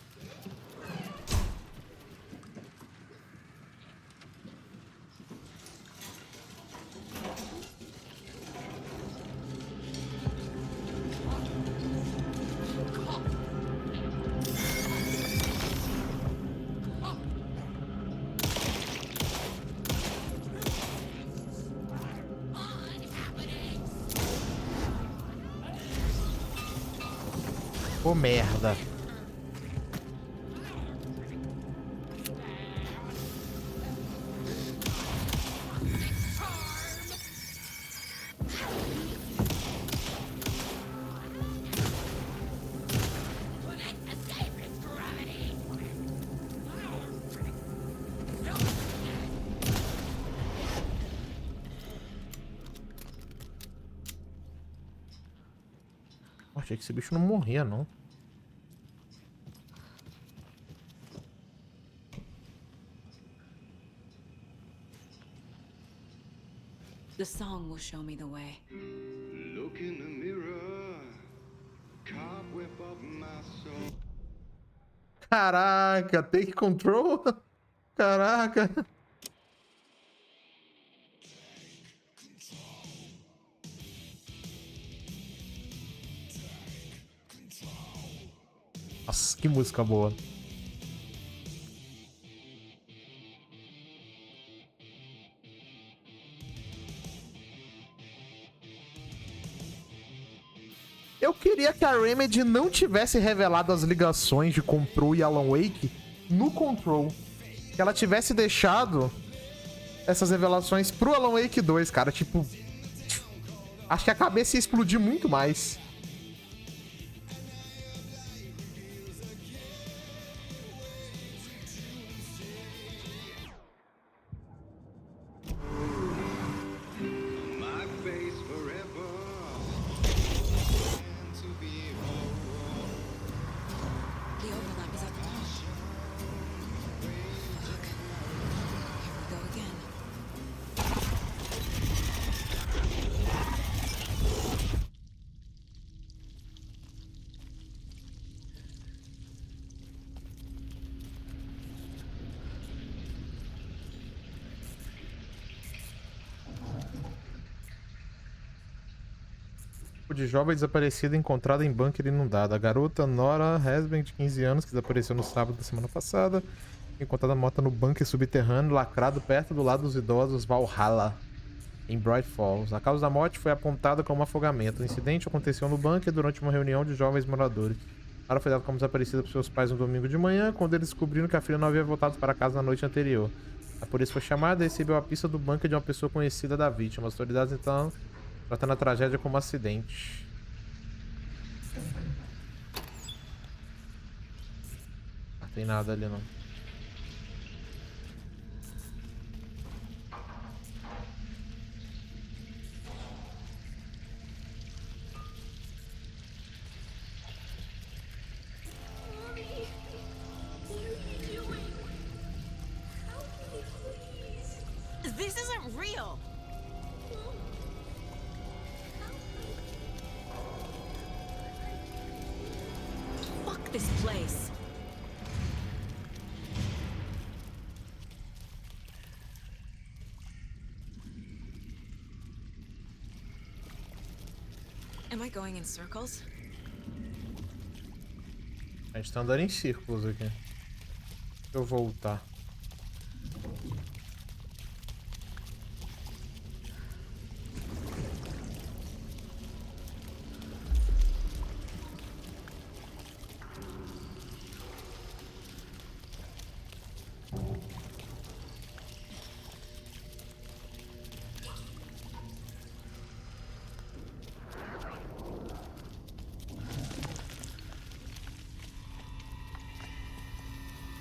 Ô, merda. Achei que esse bicho não morria, não. The song will show me the way. Look in the mirror, cobweb of my soul. Caraca, take control? Caraca. Nossa, que música boa. Eu queria que a Remedy não tivesse revelado as ligações de Control e Alan Wake no Control. Que ela tivesse deixado essas revelações pro Alan Wake 2, cara. Tipo, acho que a cabeça ia explodir muito mais. De jovem desaparecida encontrada em bunker inundado. A garota Nora Hesben, de 15 anos, que desapareceu no sábado da semana passada, encontrada morta no bunker subterrâneo, lacrado perto do lado dos idosos Valhalla, em Bright Falls. A causa da morte foi apontada como afogamento. O incidente aconteceu no bunker durante uma reunião de jovens moradores. Nora foi dada como desaparecida por seus pais no domingo de manhã, quando eles descobriram que a filha não havia voltado para casa na noite anterior. A polícia foi chamada e recebeu a pista do bunker de uma pessoa conhecida da vítima. As autoridades, então, tratando a tragédia como acidente. Não tem nada ali, não. This isn't real. Fuck this place. Am I going in circles? A gente tá andando em círculos aqui. Deixa eu voltar.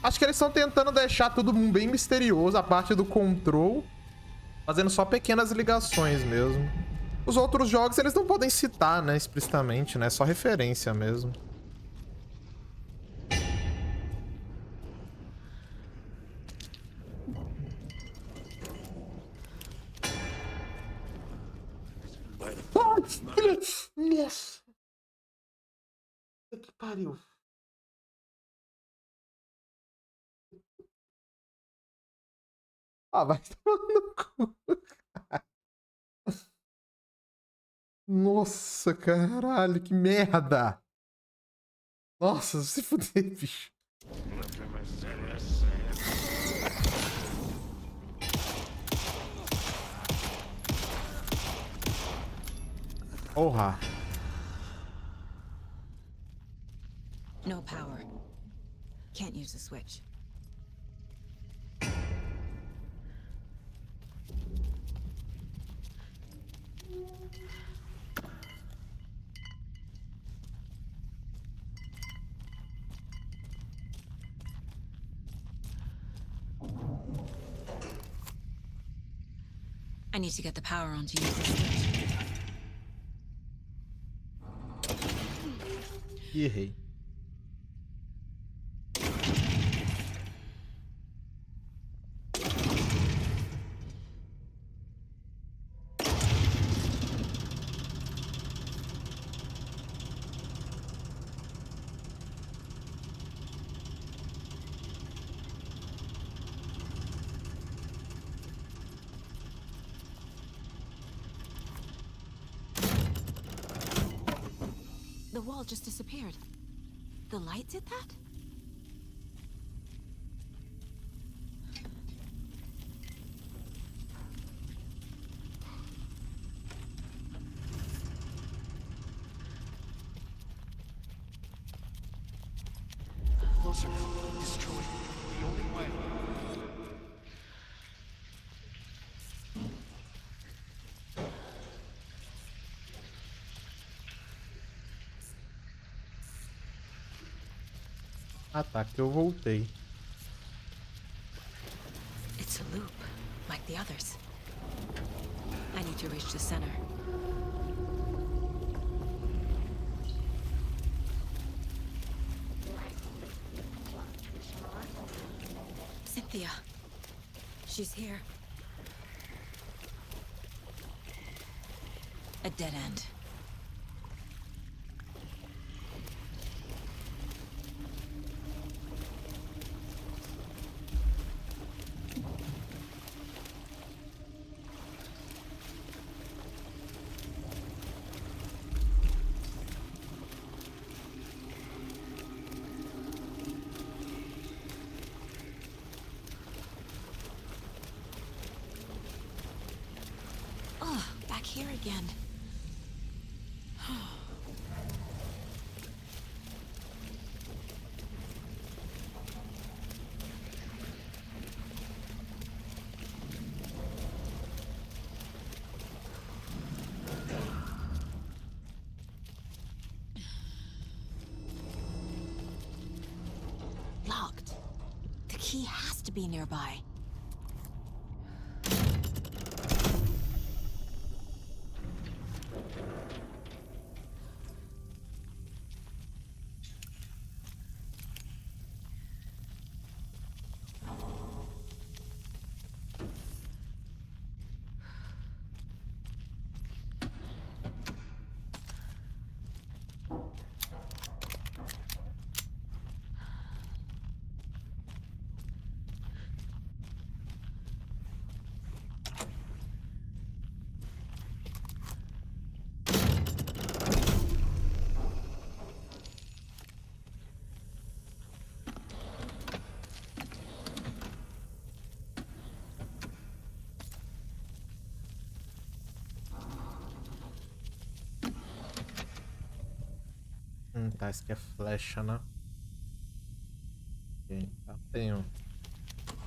Acho que eles estão tentando deixar todo mundo bem misterioso, a parte do Control, fazendo só pequenas ligações mesmo. Os outros jogos eles não podem citar, né, explicitamente, né, só referência mesmo. Nossa. Que pariu. Ah, vai tomar no cu. Nossa, caralho, que merda. Nossa, se fuder, bicho. Porra. No power. Can't use the switch. I need to get the power on to use the switch. Errei. The wall just disappeared. The light did that? Closer. Destroy. The only way. Ah, tá, que eu voltei. It's a loop, like the others. I need to reach the center. Cynthia. She's here. A dead end. Here again. Locked. The key has to be nearby. Tá, isso aqui é flecha, né? Ok, tá. Tenho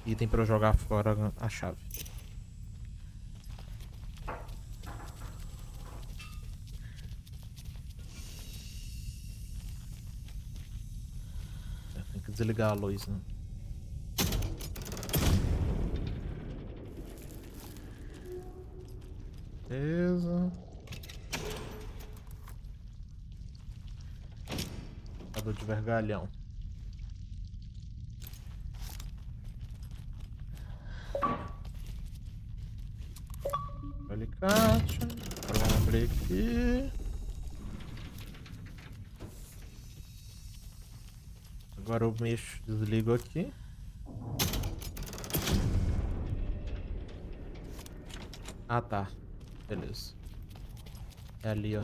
item pra eu jogar fora a chave. Tem que desligar a luz, né? Beleza. De vergalhão. Alicate. Agora vamos abrir aqui. Agora eu mexo, desligo aqui. Ah, tá. Beleza. É ali, ó.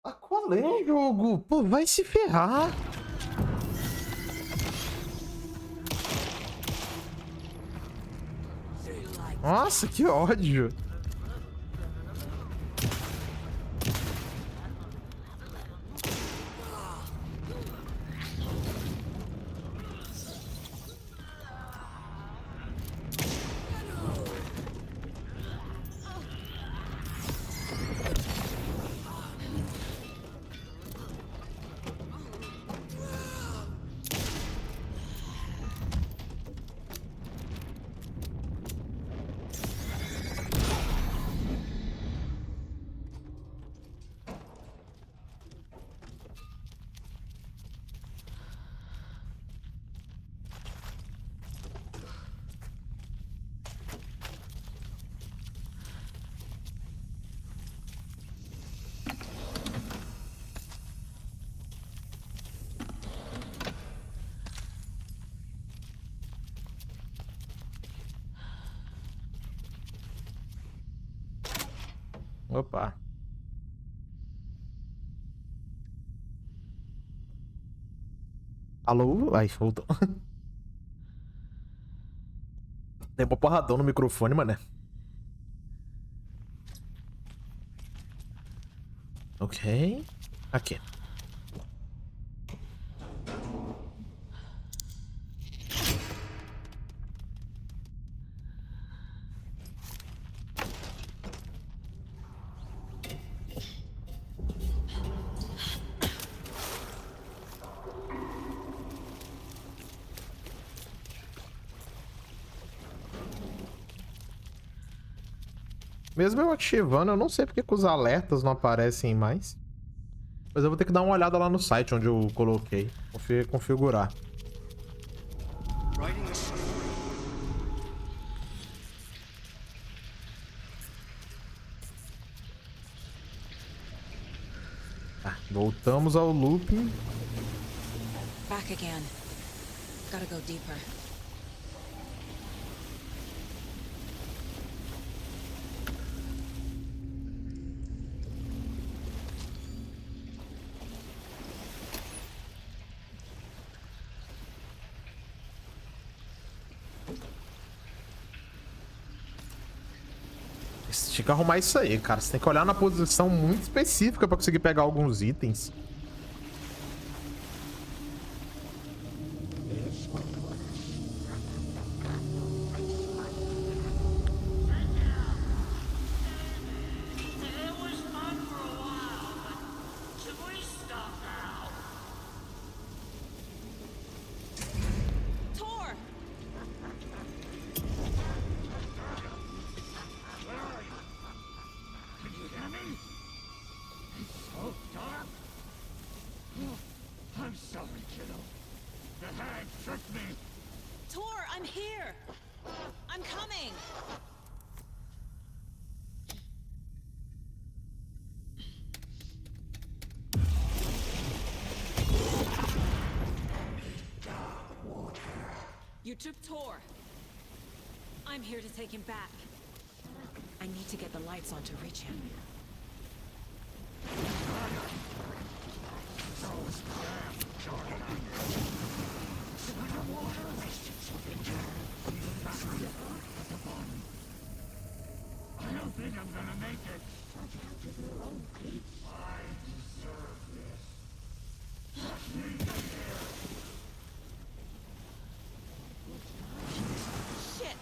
Ah, qual é, jogo? Pô, vai se ferrar. Nossa, que ódio. Opa. Alô? Ai, voltou. Tem uma porradão no microfone, mané. Ok. Aqui. Mesmo eu ativando, eu não sei porque que os alertas não aparecem mais. Mas eu vou ter que dar uma olhada lá no site onde eu coloquei. Configurar. Ah, voltamos ao looping. Back again. Gotta go deeper. Você tinha que arrumar isso aí, cara. Você tem que olhar na posição muito específica pra conseguir pegar alguns itens. You took Tor. I'm here to take him back. I need to get the lights on to reach him. I don't think I'm gonna make it. I deserve this. Let me here. Shit!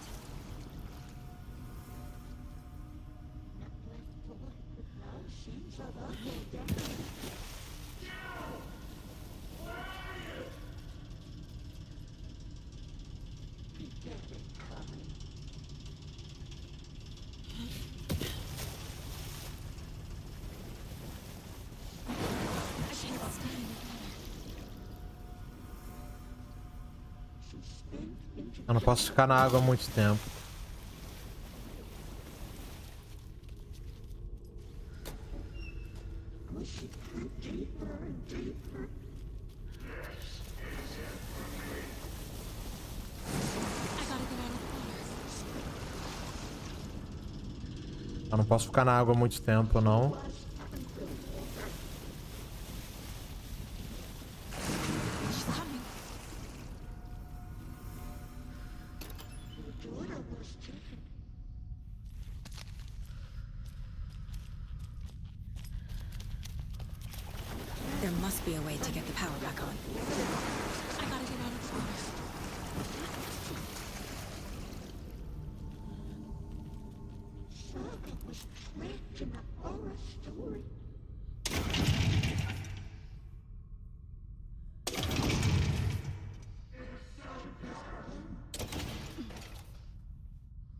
Eu não posso ficar na água há muito tempo. Eu não posso ficar na água muito tempo, não. There must be a way to get the power back on. I gotta get out of the water.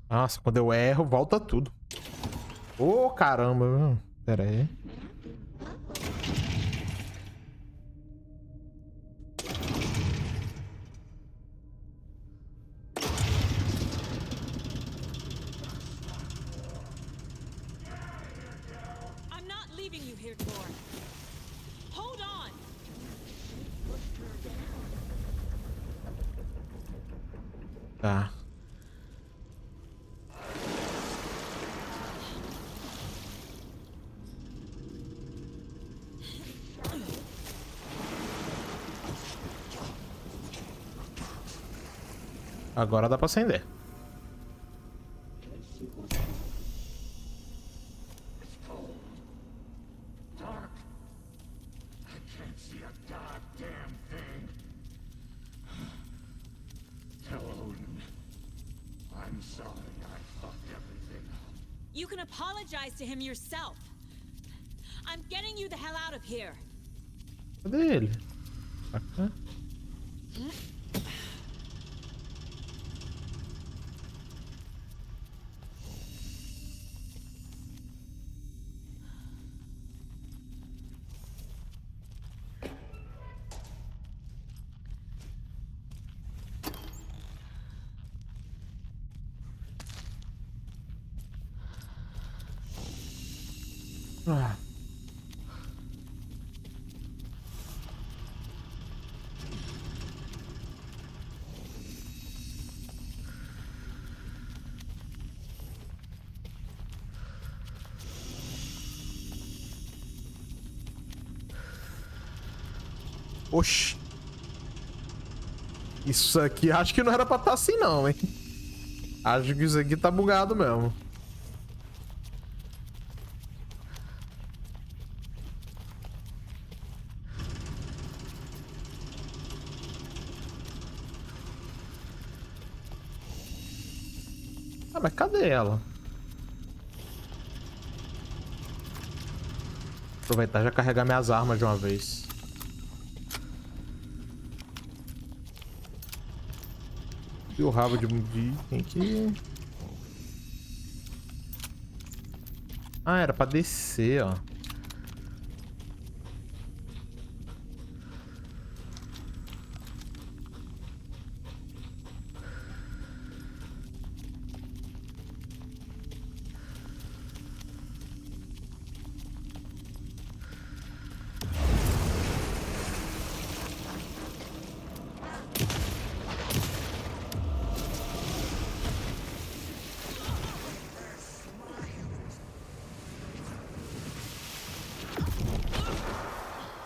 Nossa, quando eu erro, volta tudo. Ô, caramba. Pera aí. I'm not leaving you here, Tor. Hold on. Tá. Agora dá pra acender. You can apologize to him yourself. I'm getting you the hell out of here. Cadê ele? Pra cá? Ah. Oxi. Isso aqui acho que não era pra estar assim não, hein? Acho que isso aqui tá bugado mesmo. Ah, mas cadê ela? Aproveitar e já carregar minhas armas de uma vez. E o rabo de tem que... Ah, era pra descer, ó.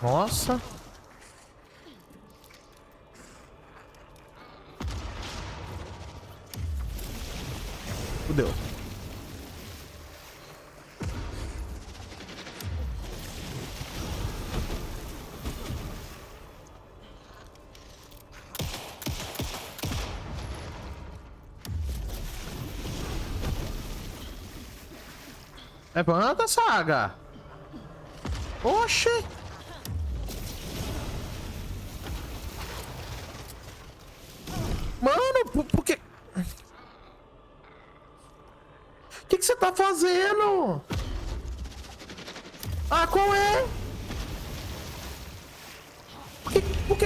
Nossa. Fudeu. Levanta, Saga. Oxi. Mano, por que... O que você tá fazendo? Ah, qual é? Por que...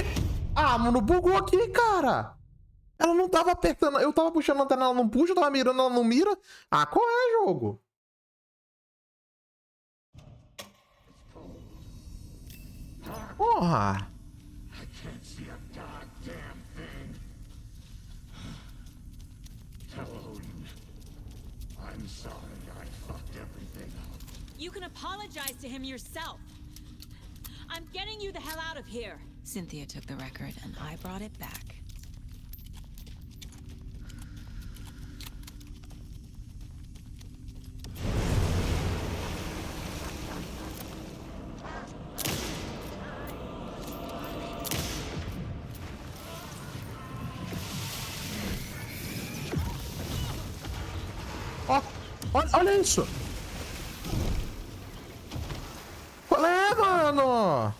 Ah, mano, bugou aqui, cara. Ela não tava apertando. Eu tava puxando a antena, ela não puxa. Eu tava mirando, ela não mira. Ah, qual é, jogo? Porra. You can apologize to him yourself. I'm getting you the hell out of here. Cynthia took the record and I brought it back. Ó, olha isso. Qual é, mano?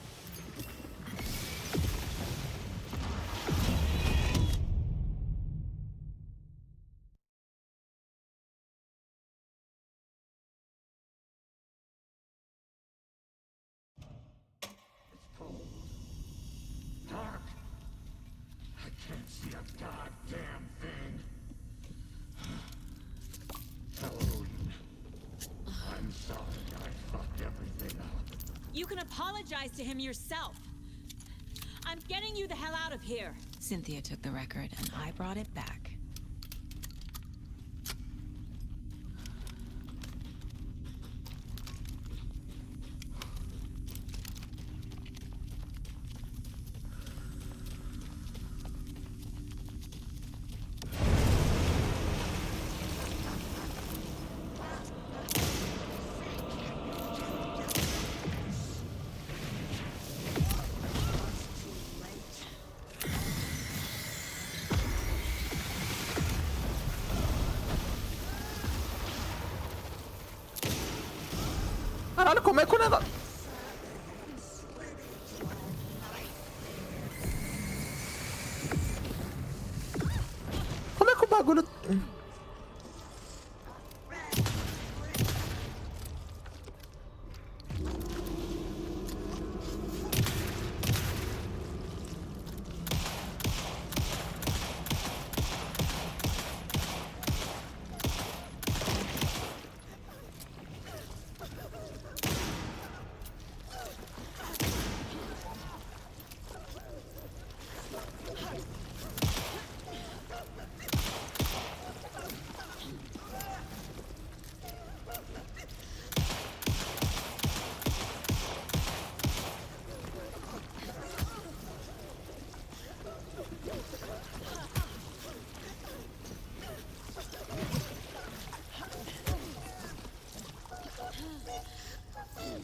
You can apologize to him yourself. I'm getting you the hell out of here. Cynthia took the record and I brought it back. Caralho, como é que o negócio... Como é que o bagulho...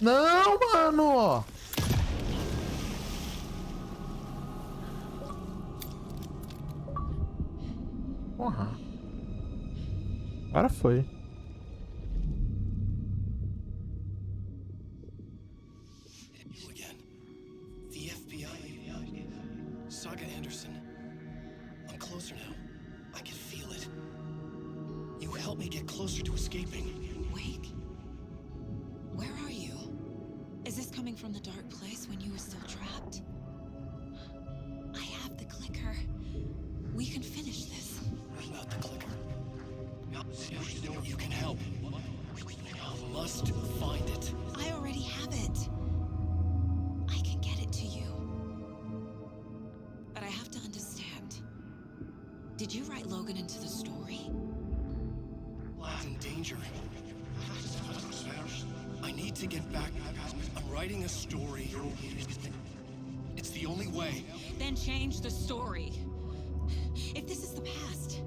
Não, mano! Porra. Agora foi. You again. The FBI. Saga Anderson. I'm closer now. I can feel it. You helped me get closer to escaping. Wait. Where are you? Is this coming from the dark place when you were still trapped? I have the clicker. We can finish this. What about the clicker? You can help. I must find it. I already have it. I can get it to you. But I have to understand. Did you write Logan into the story? Lad's in danger. I need to get back. I'm writing a story. It's the only way. Then change the story. If this is the past,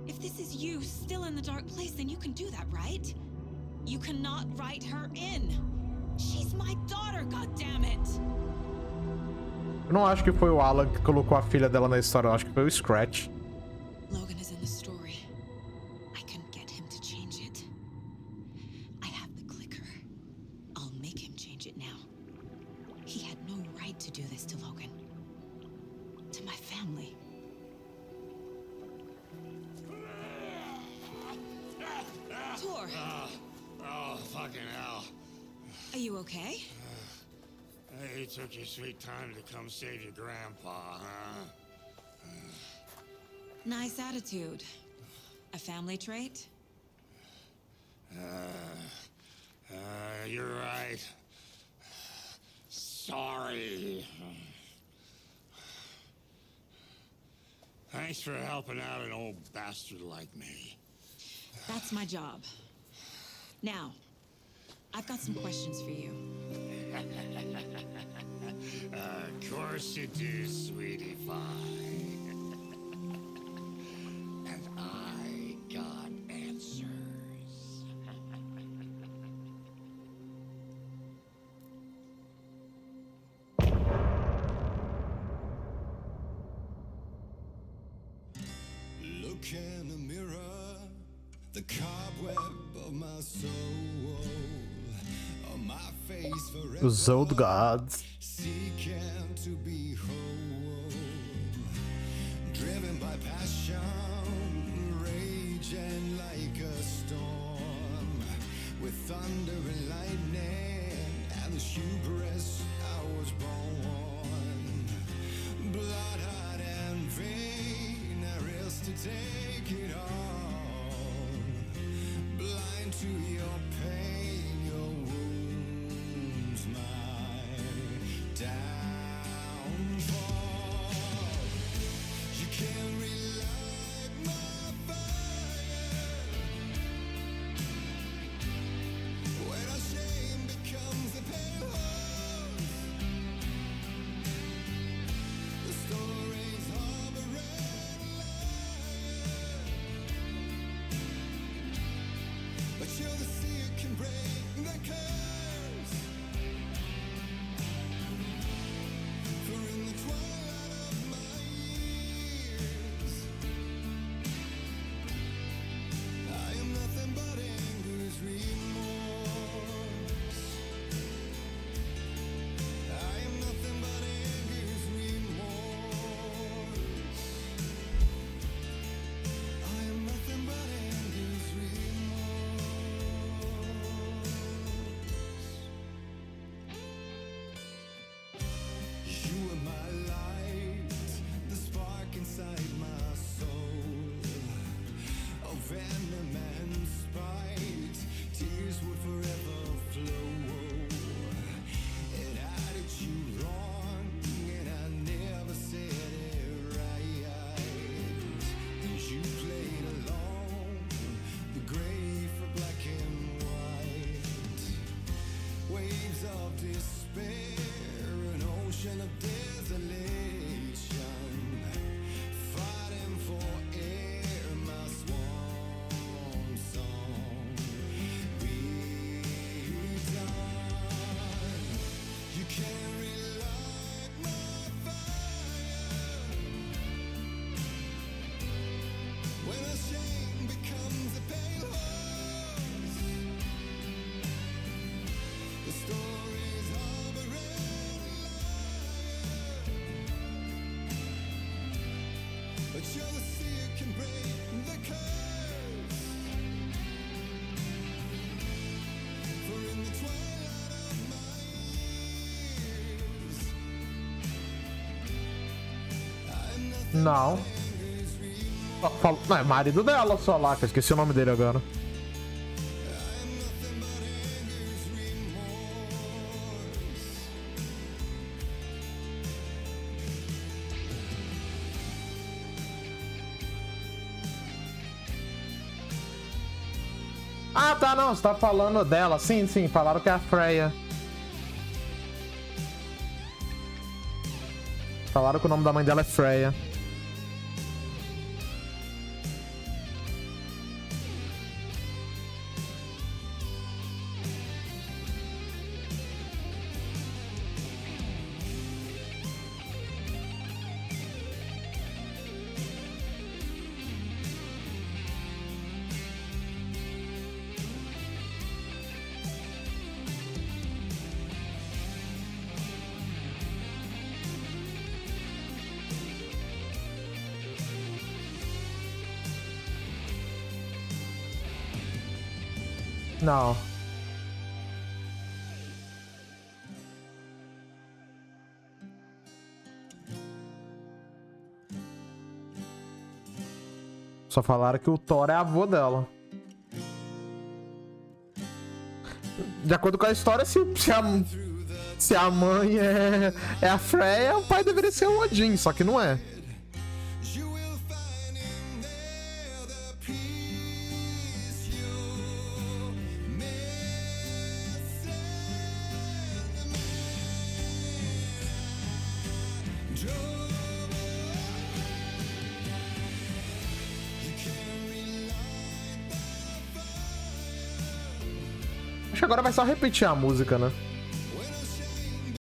if this is you still in the dark place, then you can do that, right? You cannot write her in. She's my daughter, goddammit! Eu não acho que foi o Alan que colocou a filha dela na história, eu acho que foi o Scratch. Logan is in the story. I can get him to change it. I have the clicker. I'll make him change it now. He had no right to do this to Logan. To my family. Tor! Oh, fucking hell. Are you okay? Hey, you took your sweet time to come save your grandpa, huh? Nice attitude. A family trait? You're right. Sorry. Thanks for helping out an old bastard like me. That's my job. Now, I've got some questions for you. Of course you do, sweetie pie. And I got answers. Look in the mirror, the cobweb of my soul, on my face forever. Os old gods. Seeking to be whole, driven by passion, raging like a storm, with thunder and lightning, and the hubris I was born. Blood, heart, and vein, I risk to take it all. Blind to your pain, your wounds, my downfall. You can't relight my fire when our shame becomes a pale horse. The stories harboring liar, but you're the sea who can break the curse. For in the twilight of my years, I am nothing but anger's remorse. I am nothing but anger's remorse. I am nothing but anger's remorse. You are my light, the spark inside my soul. Of venom and spite, tears would forever flow. It had it you wrong, and I never said it right. And you played along, the gray for black and white. Waves of despair, an ocean of desolation, fighting for air, my swan song. Be done. You can't relight my fire when our shame becomes a pale horse. The stories harboring liar, but you're the sea who can break the curse. For in the twilight of my years, I'm nothing Não. Não, é marido dela só lá, que eu esqueci o nome dele agora. Ah, tá, não, você tá falando dela. Sim, sim, falaram que é a Freya. Falaram que o nome da mãe dela é Freya. Não. Só falaram que o Thor é avô dela. De acordo com a história, se a mãe é a Freya, o pai deveria ser o Odin, só que não é. Acho que agora vai só repetir a música, né?